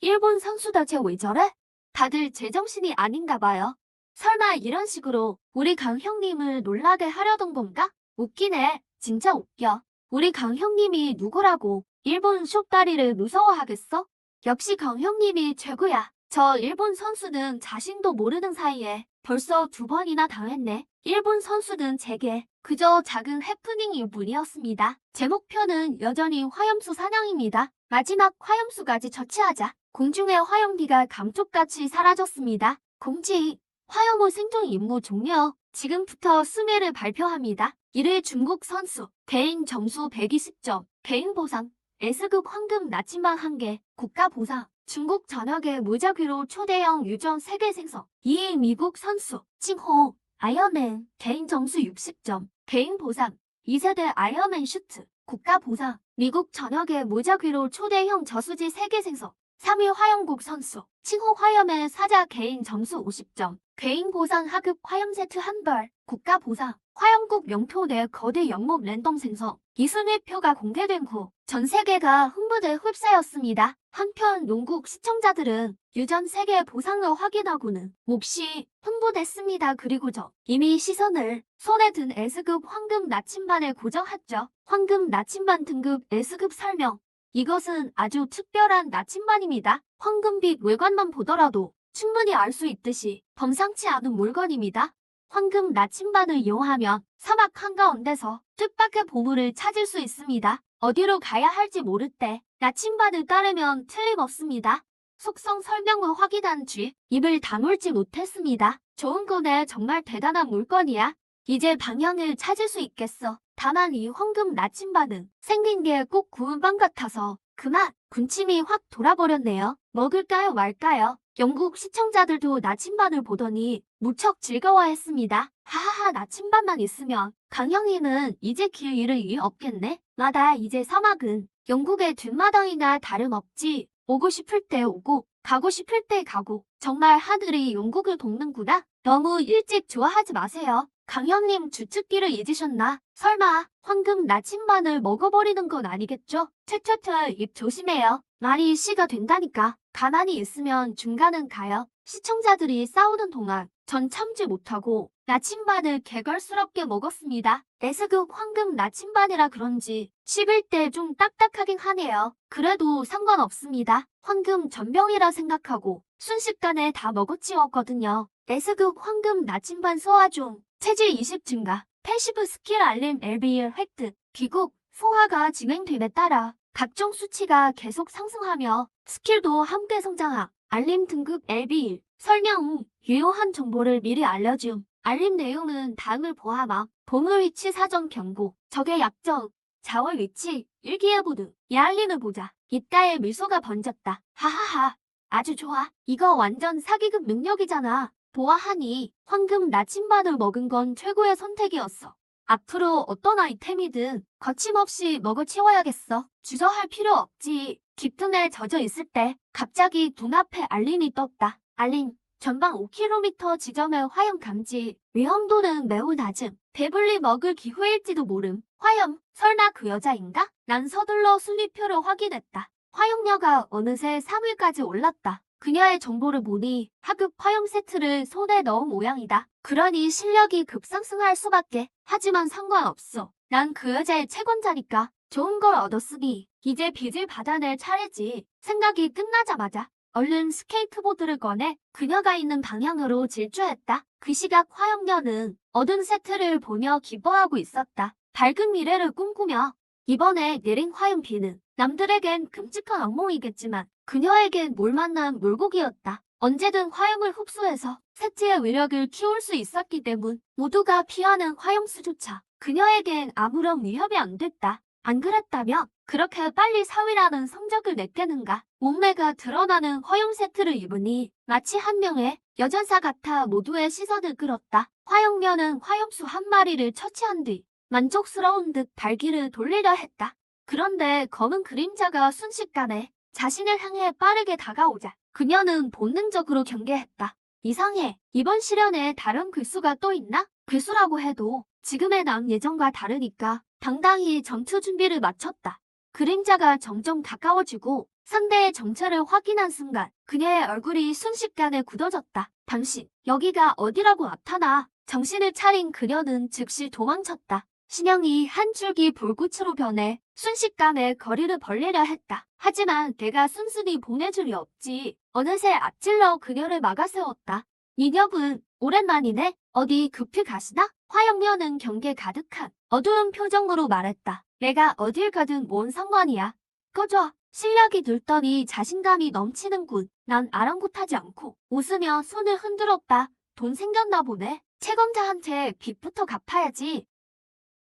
일본 선수다쟤 왜 저래? 다들 제정신이 아닌가 봐요. 설마 이런 식으로 우리 강 형님을 놀라게 하려던 건가? 웃기네. 진짜 웃겨. 우리 강 형님이 누구라고 일본 숏다리를 무서워하겠어? 역시 강 형님이 최고야. 저 일본 선수는 자신도 모르는 사이에 벌써 2번이나 당했네. 일본 선수는 제게 그저 작은 해프닝일 뿐이었습니다. 제 목표는 여전히 화염수 사냥입니다. 마지막 화염수까지 처치하자. 공중의 화염기가 감쪽같이 사라졌습니다. 공지, 화염호 생존 임무 종료. 지금부터 승리를 발표합니다. 1위 중국 선수, 개인 점수 120점, 개인 보상, S급 황금 나침반 1개, 국가 보상, 중국 전역의 무작위로 초대형 유전 세계 생성. 2위 미국 선수, 칭호, 아이언맨, 개인 점수 60점, 개인 보상, 2세대 아이언맨 슈트, 국가 보상, 미국 전역의 무작위로 초대형 저수지 세계 생성. 3위 화염국 선수, 칭호 화염의 사자 개인 점수 50점, 개인 보상 하급 화염 세트 1벌, 국가 보상, 화염국 영토 내 거대 연못 랜덤 생성. 이 순위표가 공개된 후 전 세계가 흥분에 휩싸였습니다. 한편 영국 시청자들은 유전 세계 보상을 확인하고는 몹시 흥분했습니다. 그리고 이미 시선을 손에 든 S급 황금 나침반에 고정했죠. 황금 나침반 등급 S급 설명. 이것은 아주 특별한 나침반입니다. 황금빛 외관만 보더라도 충분히 알 수 있듯이 범상치 않은 물건입니다. 황금 나침반을 이용하면 사막 한가운데서 뜻밖의 보물을 찾을 수 있습니다. 어디로 가야 할지 모를 때 나침반을 따르면 틀림없습니다. 속성 설명을 확인한 뒤 입을 다물지 못했습니다. 좋은 거네. 정말 대단한 물건이야. 이제 방향을 찾을 수 있겠어. 다만 이 황금 나침반은 생긴 게 꼭 구운 빵 같아서 그만 군침이 확 돌아버렸네요. 먹을까요 말까요? 영국 시청자들도 나침반을 보더니 무척 즐거워했습니다. 하하하, 나침반만 있으면 강형님은 이제 길 잃을 일 없겠네. 맞아, 이제 사막은 영국의 뒷마당이나 다름없지. 오고 싶을 때 오고 가고 싶을 때 가고 정말 하늘이 영국을 돕는구나. 너무 일찍 좋아하지 마세요. 강형님 주특기를 잊으셨나? 설마 황금 나침반을 먹어버리는 건 아니겠죠? 퇴퇴퇴, 입 조심해요. 말이 씨가 된다니까. 가만히 있으면 중간은 가요. 시청자들이 싸우는 동안 전 참지 못하고 나침반을 개걸스럽게 먹었습니다. S급 황금 나침반이라 그런지 씹을 때 좀 딱딱하긴 하네요. 그래도 상관없습니다. 황금 전병이라 생각하고 순식간에 다 먹어치웠거든요. S급 황금 나침반 소화 중 체질 20 증가, 패시브 스킬 알림 LBR 획득, 귀국, 소화가 진행됨에 따라 각종 수치가 계속 상승하며 스킬도 함께 성장함. 알림 등급 LB1 설명 후 유용한 정보를 미리 알려줌. 알림 내용은 다음을 포함함. 보물 위치 사전 경고, 적의 약점, 자월 위치, 일기예보 등. 이 알림을 보자 이따의 미소가 번졌다. 하하하, 아주 좋아. 이거 완전 사기급 능력이잖아. 보아하니 황금 나침반을 먹은 건 최고의 선택이었어. 앞으로 어떤 아이템이든 거침없이 먹어치워야겠어. 주저할 필요 없지. 깊음에 젖어 있을 때 갑자기 눈앞에 알림이 떴다. 알림, 전방 5km 지점의 화염 감지. 위험도는 매우 낮음. 배불리 먹을 기회일지도 모름. 화염, 설마 그 여자인가? 난 서둘러 순위표를 확인했다. 화염료가 어느새 3위까지 올랐다. 그녀의 정보를 보니 하급 화염 세트를 손에 넣은 모양이다. 그러니 실력이 급상승할 수밖에. 하지만 상관없어. 난 그 여자의 채권자니까. 좋은 걸 얻었으니 이제 빚을 받아낼 차례지. 생각이 끝나자마자 얼른 스케이트보드를 꺼내 그녀가 있는 방향으로 질주했다. 그 시각 화염녀는 얻은 세트를 보며 기뻐하고 있었다. 밝은 미래를 꿈꾸며. 이번에 내린 화염비는 남들에겐 끔찍한 악몽이겠지만 그녀에겐 몰만난 물고기였다. 언제든 화염을 흡수해서 세트의 위력을 키울 수 있었기 때문 모두가 피하는 화염수조차 그녀에겐 아무런 위협이 안 됐다. 안 그랬다면 그렇게 빨리 4위라는 성적을 냈겠는가. 몸매가 드러나는 화염 세트를 입으니 마치 한 명의 여전사 같아 모두의 시선을 끌었다. 화염면은 화염수 한 마리를 처치한 뒤 만족스러운 듯 발길을 돌리려 했다. 그런데 검은 그림자가 순식간에 자신을 향해 빠르게 다가오자 그녀는 본능적으로 경계했다. 이상해. 이번 시련에 다른 글수가 또 있나? 글수라고 해도 지금의 난 예전과 다르니까 당당히 전투 준비를 마쳤다. 그림자가 점점 가까워지고 상대의 정체를 확인한 순간 그녀의 얼굴이 순식간에 굳어졌다. 당신, 여기가 어디라고 나타나. 정신을 차린 그녀는 즉시 도망쳤다. 신형이 한 줄기 불꽃으로 변해 순식간에 거리를 벌리려 했다. 하지만 내가 순순히 보내줄 리 없지. 어느새 앞질러 그녀를 막아세웠다. 이녀분, 오랜만이네. 어디 급히 가시나? 화영면은 경계 가득한 어두운 표정으로 말했다. 내가 어딜 가든 뭔 상관이야. 꺼져. 실력이 늘더니 자신감이 넘치는군. 난 아랑곳하지 않고 웃으며 손을 흔들었다. 돈 생겼나 보네. 채권자한테 빚부터 갚아야지.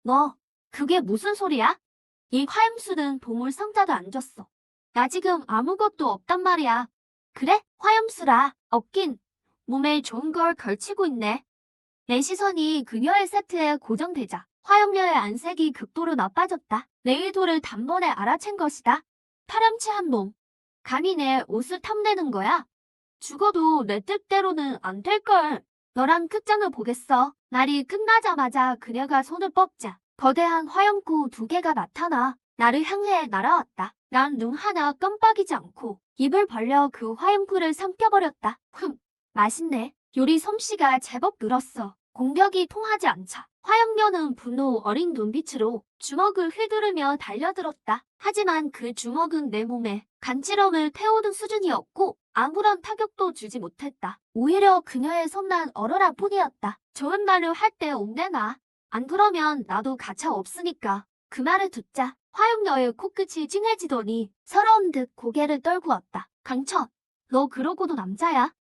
너, 그게 무슨 소리야? 이 화염수는 보물 상자도 안 줬어. 나 지금 아무것도 없단 말이야. 그래? 화염수라. 없긴. 몸에 좋은 걸 걸치고 있네. 내 시선이 그녀의 세트에 고정되자 화염료의 안색이 극도로 나빠졌다. 내 의도를 단번에 알아챈 것이다. 파렴치한 놈. 감히 내 옷을 탐내는 거야? 죽어도 내 뜻대로는 안 될걸. 너랑 끝장을 보겠어. 말이 끝나자마자 그녀가 손을 뻗자 거대한 화염구 2개가 나타나 나를 향해 날아왔다. 난 눈 하나 깜빡이지 않고 입을 벌려 그 화염구를 삼켜버렸다. 맛있네. 요리 솜씨가 제법 늘었어. 공격이 통하지 않자 화염녀는 분노 어린 눈빛으로 주먹을 휘두르며 달려들었다. 하지만 그 주먹은 내 몸에 간지럼을 태우는 수준이었고 아무런 타격도 주지 못했다. 오히려 그녀의 손만 얼어라 뿐이었다. 좋은 말을 할 때 옥내놔. 안 그러면 나도 가차 없으니까. 그 말을 듣자 화염녀의 코끝이 찡해지더니 서러운 듯 고개를 떨구었다. 강천, 너 그러고도 남자야?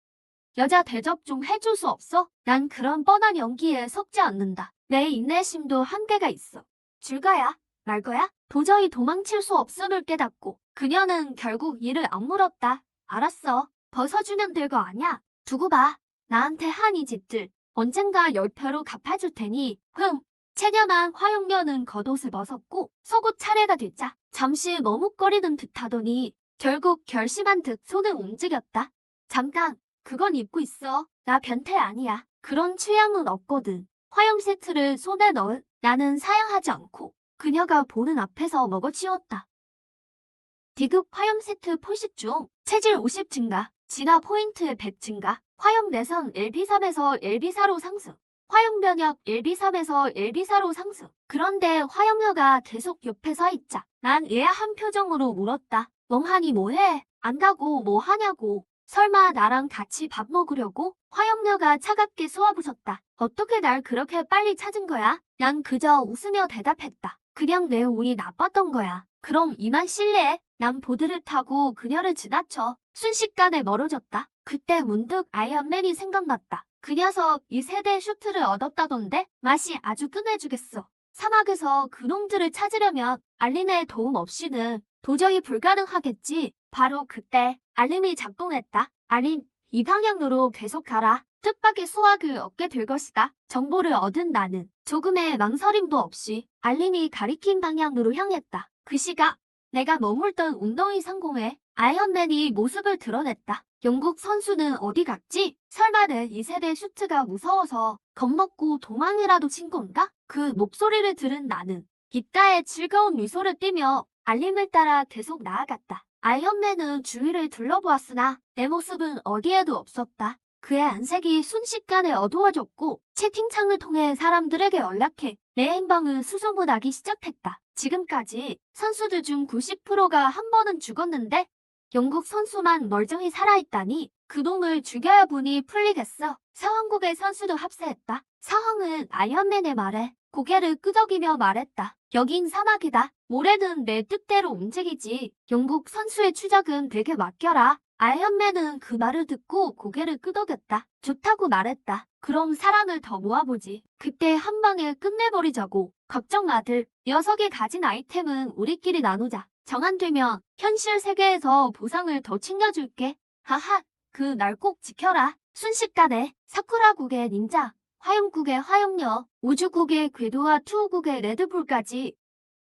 여자 대접 좀 해줄 수 없어? 난 그런 뻔한 연기에 섞지 않는다. 내 인내심도 한계가 있어. 줄거야? 말 거야? 도저히 도망칠 수 없음을 깨닫고 그녀는 결국 이를 안 물었다. 알았어. 벗어주면 될 거 아냐? 두고 봐. 나한테 한 이 짓들 언젠가 10배로 갚아줄 테니. 체념한 화용녀는 겉옷을 벗었고 속옷 차례가 되자 잠시 머뭇거리는 듯하더니 결국 결심한 듯 손을 움직였다. 잠깐. 그건 입고 있어. 나 변태 아니야. 그런 취향은 없거든. 화염 세트를 손에 넣은 나는 사양하지 않고 그녀가 보는 앞에서 먹어치웠다. 디귿 화염 세트 포식 중 체질 50 증가, 진화 포인트 100 증가, 화염 내성 LB3에서 LB4로 상승, 화염 면역 LB3에서 LB4로 상승. 그런데 화염녀가 계속 옆에 서 있자 난 의아한 표정으로 물었다. 멍하니 뭐해? 안 가고 뭐 하냐고. 설마 나랑 같이 밥 먹으려고? 화염녀가 차갑게 쏘아부셨다. 어떻게 날 그렇게 빨리 찾은 거야? 난 그저 웃으며 대답했다. 그냥 내 운이 나빴던 거야. 그럼 이만 실례. 난 보드를 타고 그녀를 지나쳐 순식간에 멀어졌다. 그때 문득 아이언맨이 생각났다. 그 녀석 이 세대 슈트를 얻었다던데 맛이 아주 끝내주겠어. 사막에서 그놈들을 찾으려면 알린의 도움 없이는 도저히 불가능하겠지. 바로 그때 알림이 작동했다. 알림, 이 방향으로 계속 가라. 뜻밖의 수확을 얻게 될 것이다. 정보를 얻은 나는 조금의 망설임도 없이 알림이 가리킨 방향으로 향했다. 그 시각 내가 머물던 운동의 상공에 아이언맨이 모습을 드러냈다. 영국 선수는 어디 갔지? 설마 내 2세대 슈트가 무서워서 겁먹고 도망이라도 친 건가? 그 목소리를 들은 나는 입가에 즐거운 미소를 띠며 알림을 따라 계속 나아갔다. 아이언맨은 주위를 둘러보았으나 내 모습은 어디에도 없었다. 그의 안색이 순식간에 어두워졌고 채팅창을 통해 사람들에게 연락해 내 행방을 수소문하기 시작했다. 지금까지 선수들 중 90%가 한 번은 죽었는데 영국 선수만 멀쩡히 살아있다니 그 놈을 죽여야 분이 풀리겠어. 상황국의 선수도 합세했다. 상황은 아이언맨의 말에 고개를 끄덕이며 말했다. 여긴 사막이다. 모래는 내 뜻대로 움직이지. 영국 선수의 추적은 내게 맡겨라. 아이언맨은 그 말을 듣고 고개를 끄덕였다. 좋다고 말했다. 그럼 사람을 더 모아보지. 그때 한 방에 끝내버리자고. 걱정 마들. 녀석이 가진 아이템은 우리끼리 나누자. 정안되면 현실 세계에서 보상을 더 챙겨줄게. 하하, 그 날 꼭 지켜라. 순식간에 사쿠라국의 닌자, 화염국의 화염녀, 우주국의 궤도와 투우국의 레드불까지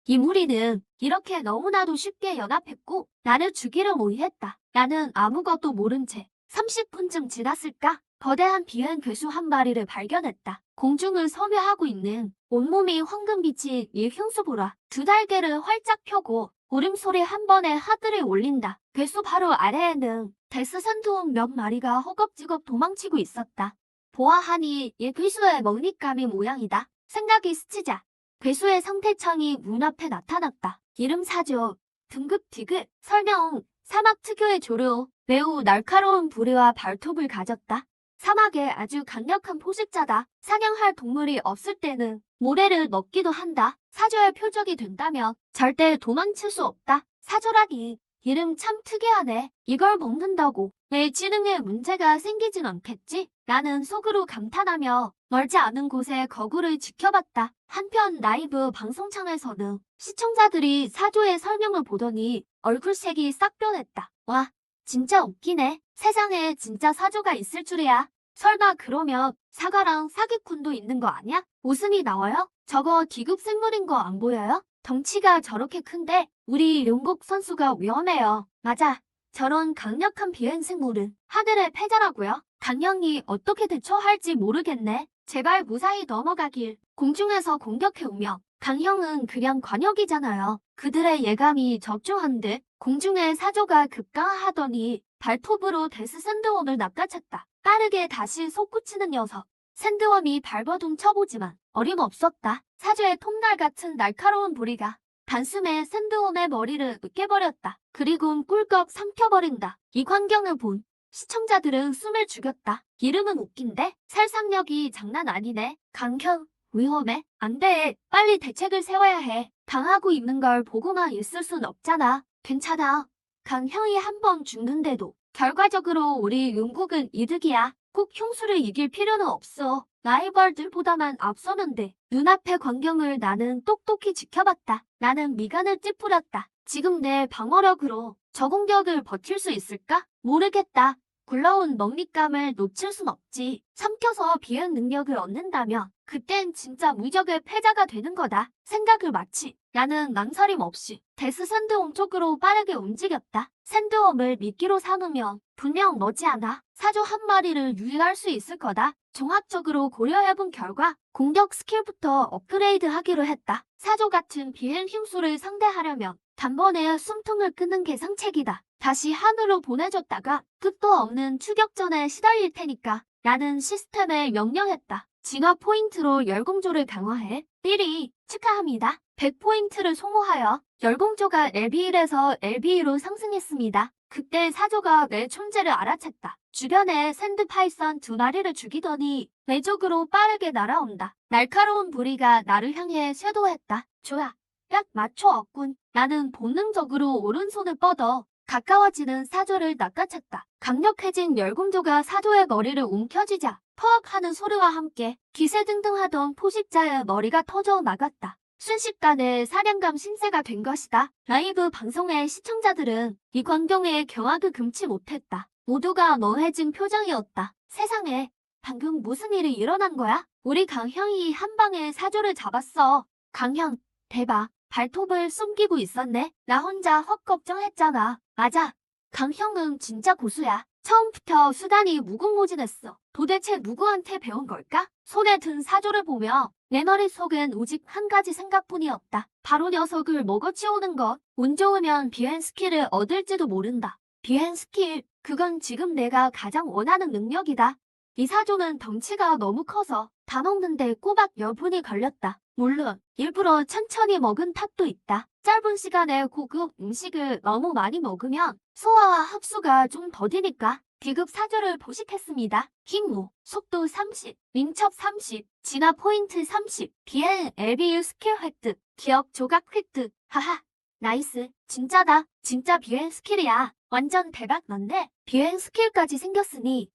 이 무리는 이렇게 너무나도 쉽게 연합했고 나를 죽이려 모의했다. 나는 아무것도 모른 채 30분쯤 지났을까? 거대한 비행 괴수 한 마리를 발견했다. 공중을 섬유하고 있는 온몸이 황금빛이 이 흉수보라. 두 달개를 활짝 펴고 울음소리 한 번에 하늘에 올린다. 괴수 바로 아래에는 데스산도움 몇 마리가 허겁지겁 도망치고 있었다. 보아하니 이 괴수의 먹잇감이 모양이다. 생각이 스치자 괴수의 상태창이 눈앞에 나타났다. 이름 사조, 등급 디귿, 설명, 사막 특유의 조류, 매우 날카로운 부리와 발톱을 가졌다. 사막에 아주 강력한 포식자다. 사냥할 동물이 없을 때는 모래를 먹기도 한다. 사조의 표적이 된다면 절대 도망칠 수 없다. 사조라니 이름 참 특이하네. 이걸 먹는다고 내 지능에 문제가 생기진 않겠지? 나는 속으로 감탄하며 멀지 않은 곳에 거구를 지켜봤다. 한편 라이브 방송창에서는 시청자들이 사조의 설명을 보더니 얼굴색이 싹 변했다. 와, 진짜 웃기네. 세상에 진짜 사조가 있을 줄이야. 설마 그러면 사과랑 사기꾼도 있는 거 아니야? 웃음이 나와요? 저거 디귿 생물인 거 안 보여요? 덩치가 저렇게 큰데 우리 영국 선수가 위험해요. 맞아. 저런 강력한 비행생물은 하늘의 패자라고요. 당연히 어떻게 대처할지 모르겠네. 제발 무사히 넘어가길. 공중에서 공격해오며 강형은 그냥 관역이잖아요. 그들의 예감이 적중한 듯 공중에 사조가 급강하하더니 발톱으로 데스 샌드웜을 낚아챘다. 빠르게 다시 솟구치는 녀석. 샌드웜이 발버둥 쳐보지만 어림없었다. 사조의 톱날 같은 날카로운 부리가 단숨에 샌드웜의 머리를 으깨버렸다. 그리고 꿀꺽 삼켜버린다. 이 광경을 본 시청자들은 숨을 죽였다. 이름은 웃긴데 살상력이 장난 아니네. 강형, 위험해. 안 돼. 빨리 대책을 세워야 해. 당하고 있는 걸 보고만 있을 순 없잖아. 괜찮아. 강형이 한 번 죽는데도 결과적으로 우리 영국은 이득이야. 꼭 흉수를 이길 필요는 없어. 라이벌들보다만 앞서는데 눈앞의 광경을 나는 똑똑히 지켜봤다. 나는 미간을 찌푸렸다. 지금 내 방어력으로 저 공격을 버틸 수 있을까? 모르겠다. 굴러온 먹잇감을 놓칠 순 없지. 삼켜서 비행 능력을 얻는다면 그땐 진짜 무적의 패자가 되는 거다. 생각을 마치 나는 망설임 없이 데스 샌드홈 쪽으로 빠르게 움직였다. 샌드홈을 미끼로 삼으면 분명 머지않아 사조 한 마리를 유인할 수 있을 거다. 종합적으로 고려해본 결과 공격 스킬부터 업그레이드 하기로 했다. 사조 같은 비행 흉수를 상대하려면 단번에 숨통을 끊는 게 상책이다. 다시 하늘로 보내줬다가 끝도 없는 추격전에 시달릴 테니까 나는 시스템에 명령했다. 진화 포인트로 열공조를 강화해. 1위 축하합니다. 100포인트를 소모하여 열공조가 LB1에서 LB2로 상승했습니다. 그때 사조가 내 존재를 알아챘다. 주변에 샌드 파이썬 2마리를 죽이더니 내쪽으로 빠르게 날아온다. 날카로운 부리가 나를 향해 쇄도했다. 좋아. 딱 맞춰왔군. 나는 본능적으로 오른손을 뻗어 가까워지는 사조를 낚아챘다. 강력해진 열공조가 사조의 머리를 움켜쥐자 퍽 하는 소리와 함께 기세등등하던 포식자의 머리가 터져 나갔다. 순식간에 사냥감 신세가 된 것이다. 라이브 방송의 시청자들은 이 광경에 경악을 금치 못했다. 모두가 멍해진 표정이었다. 세상에, 방금 무슨 일이 일어난 거야? 우리 강형이 한 방에 사조를 잡았어. 강형, 대박. 발톱을 숨기고 있었네. 나 혼자 헛 걱정했잖아. 맞아. 강형은 진짜 고수야. 처음부터 수단이 무궁무진했어. 도대체 누구한테 배운 걸까? 손에 든 사조를 보며 내 머릿속엔 오직 한 가지 생각뿐이었다. 바로 녀석을 먹어치우는 것. 운 좋으면 비행 스킬을 얻을지도 모른다. 비행 스킬, 그건 지금 내가 가장 원하는 능력이다. 이 사조는 덩치가 너무 커서 다 먹는데 꼬박 10분이 걸렸다. 물론 일부러 천천히 먹은 탓도 있다. 짧은 시간에 고급 음식을 너무 많이 먹으면 소화와 흡수가 좀 더디니까. 비급 사조를 포식했습니다. 힘 5, 속도 30, 민첩 30, 진화 포인트 30, 비행 LBU 스킬 획득, 기억 조각 획득. 하하, 나이스. 진짜다. 진짜 비행 스킬이야. 완전 대박 난데 비행 스킬까지 생겼으니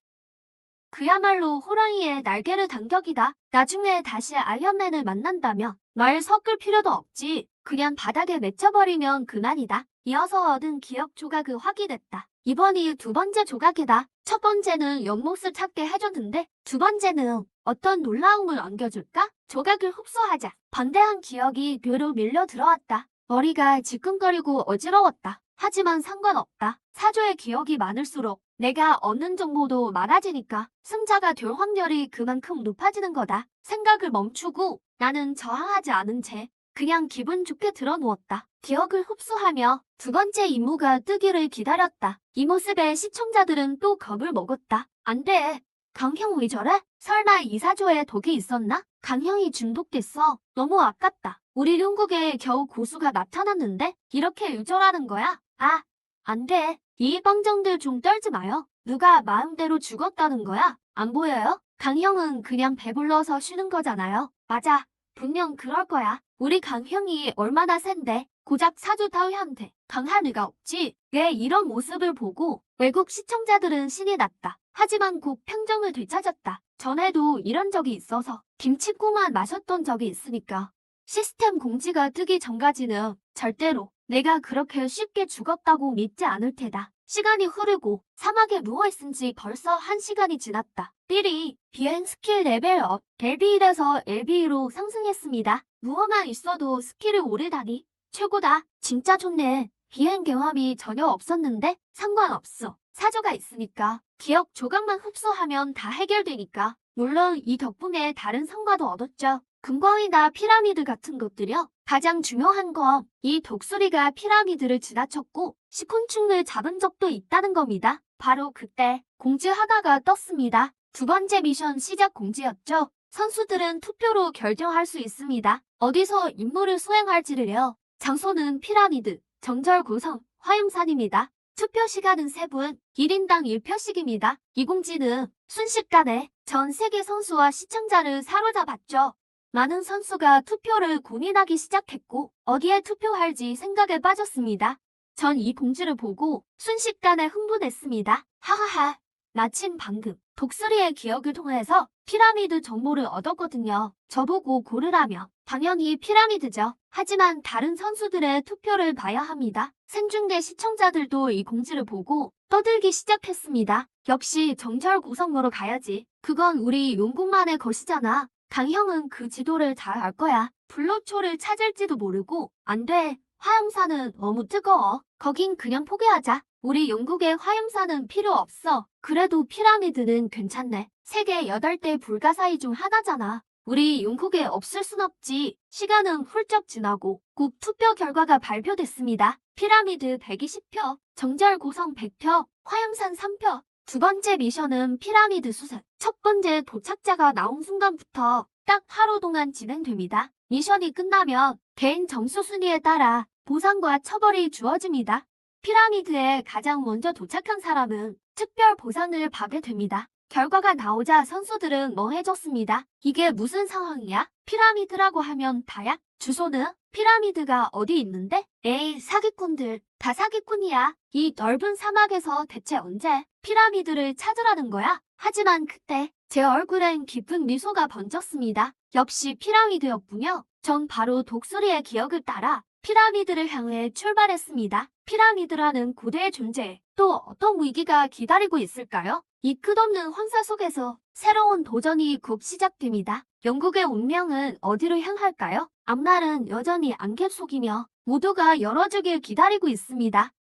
그야말로 호랑이의 날개를 단격이다. 나중에 다시 아이언맨을 만난다면 말 섞을 필요도 없지. 그냥 바닥에 맺혀버리면 그만이다. 이어서 얻은 기억 조각을 확인했다. 이번이 두 번째 조각이다. 첫 번째는 연못을 찾게 해줬는데 두 번째는 어떤 놀라움을 안겨줄까? 조각을 흡수하자 방대한 기억이 뇌로 밀려 들어왔다. 머리가 지끈거리고 어지러웠다. 하지만 상관없다. 사조의 기억이 많을수록 내가 얻는 정보도 많아지니까 승자가 될 확률이 그만큼 높아지는 거다. 생각을 멈추고 나는 저항하지 않은 채 그냥 기분 좋게 들어누웠다. 기억을 흡수하며 두 번째 임무가 뜨기를 기다렸다. 이 모습에 시청자들은 또 겁을 먹었다. 안 돼. 강형 왜 저래? 설마 이 사조에 독이 있었나? 강형이 중독됐어. 너무 아깝다. 우리 영국에 겨우 고수가 나타났는데 이렇게 유절하는 거야? 아, 안 돼. 이 뻥정들 좀 떨지 마요. 누가 마음대로 죽었다는 거야? 안 보여요? 강형은 그냥 배불러서 쉬는 거잖아요. 맞아. 분명 그럴 거야. 우리 강형이 얼마나 센데 고작 사조 따위한테 강할 리가 없지. 내 이런 모습을 보고 외국 시청자들은 신이 났다. 하지만 곧 평정을 되찾았다. 전에도 이런 적이 있어서 김치국만 마셨던 적이 있으니까. 시스템 공지가 뜨기 전까지는 절대로 내가 그렇게 쉽게 죽었다고 믿지 않을 테다. 시간이 흐르고 사막에 누워있은 지 벌써 1시간이 지났다. 1위 비행 스킬 레벨업 LB1에서 LB2로 상승했습니다. 누워만 있어도 스킬을 오르다니 최고다. 진짜 좋네. 비행 경험이 전혀 없었는데 상관없어. 사조가 있으니까 기억 조각만 흡수하면 다 해결되니까. 물론 이 덕분에 다른 성과도 얻었죠. 금광이나 피라미드 같은 것들이요. 가장 중요한 건 이 독수리가 피라미드를 지나쳤고 시콘충을 잡은 적도 있다는 겁니다. 바로 그때 공지 하나가 떴습니다. 두 번째 미션 시작 공지였죠. 선수들은 투표로 결정할 수 있습니다. 어디서 임무를 수행할지를요. 장소는 피라미드, 정절 구성, 화염산입니다. 투표 시간은 3분, 1인당 1표씩입니다. 이 공지는 순식간에 전 세계 선수와 시청자를 사로잡았죠. 많은 선수가 투표를 고민하기 시작했고 어디에 투표할지 생각에 빠졌습니다. 전 이 공지를 보고 순식간에 흥분했습니다. 하하하. 마침 방금 독수리의 기억을 통해서 피라미드 정보를 얻었거든요. 저보고 고르라며 당연히 피라미드죠. 하지만 다른 선수들의 투표를 봐야 합니다. 생중계 시청자들도 이 공지를 보고 떠들기 시작했습니다. 역시 정절 구성으로 가야지. 그건 우리 용궁만의 것이잖아. 강형은 그 지도를 잘 알 거야. 불로초를 찾을지도 모르고. 안 돼. 화염산은 너무 뜨거워. 거긴 그냥 포기하자. 우리 영국의 화염산은 필요 없어. 그래도 피라미드는 괜찮네. 세계 8대 불가사의 중 하나잖아. 우리 영국에 없을 순 없지. 시간은 훌쩍 지나고 곧 투표 결과가 발표됐습니다. 피라미드 120표, 정절 구성 100표, 화염산 3표. 두 번째 미션은 피라미드 수색. 첫 번째 도착자가 나온 순간부터 딱 하루 동안 진행됩니다. 미션이 끝나면 개인 점수 순위에 따라 보상과 처벌이 주어집니다. 피라미드에 가장 먼저 도착한 사람은 특별 보상을 받게 됩니다. 결과가 나오자 선수들은 멍해졌습니다. 이게 무슨 상황이야? 피라미드라고 하면 다야? 주소는? 피라미드가 어디 있는데? 에이, 사기꾼들. 다 사기꾼이야. 이 넓은 사막에서 대체 언제 피라미드를 찾으라는 거야? 하지만 그때 제 얼굴엔 기쁜 미소가 번졌습니다. 역시 피라미드였군요. 전 바로 독수리의 기억을 따라 피라미드를 향해 출발했습니다. 피라미드라는 고대의 존재, 또 어떤 위기가 기다리고 있을까요? 이 끝없는 황사 속에서 새로운 도전이 곧 시작됩니다. 영국의 운명은 어디로 향할까요? 앞날은 여전히 안개 속이며 모두가 열어주길 기다리고 있습니다.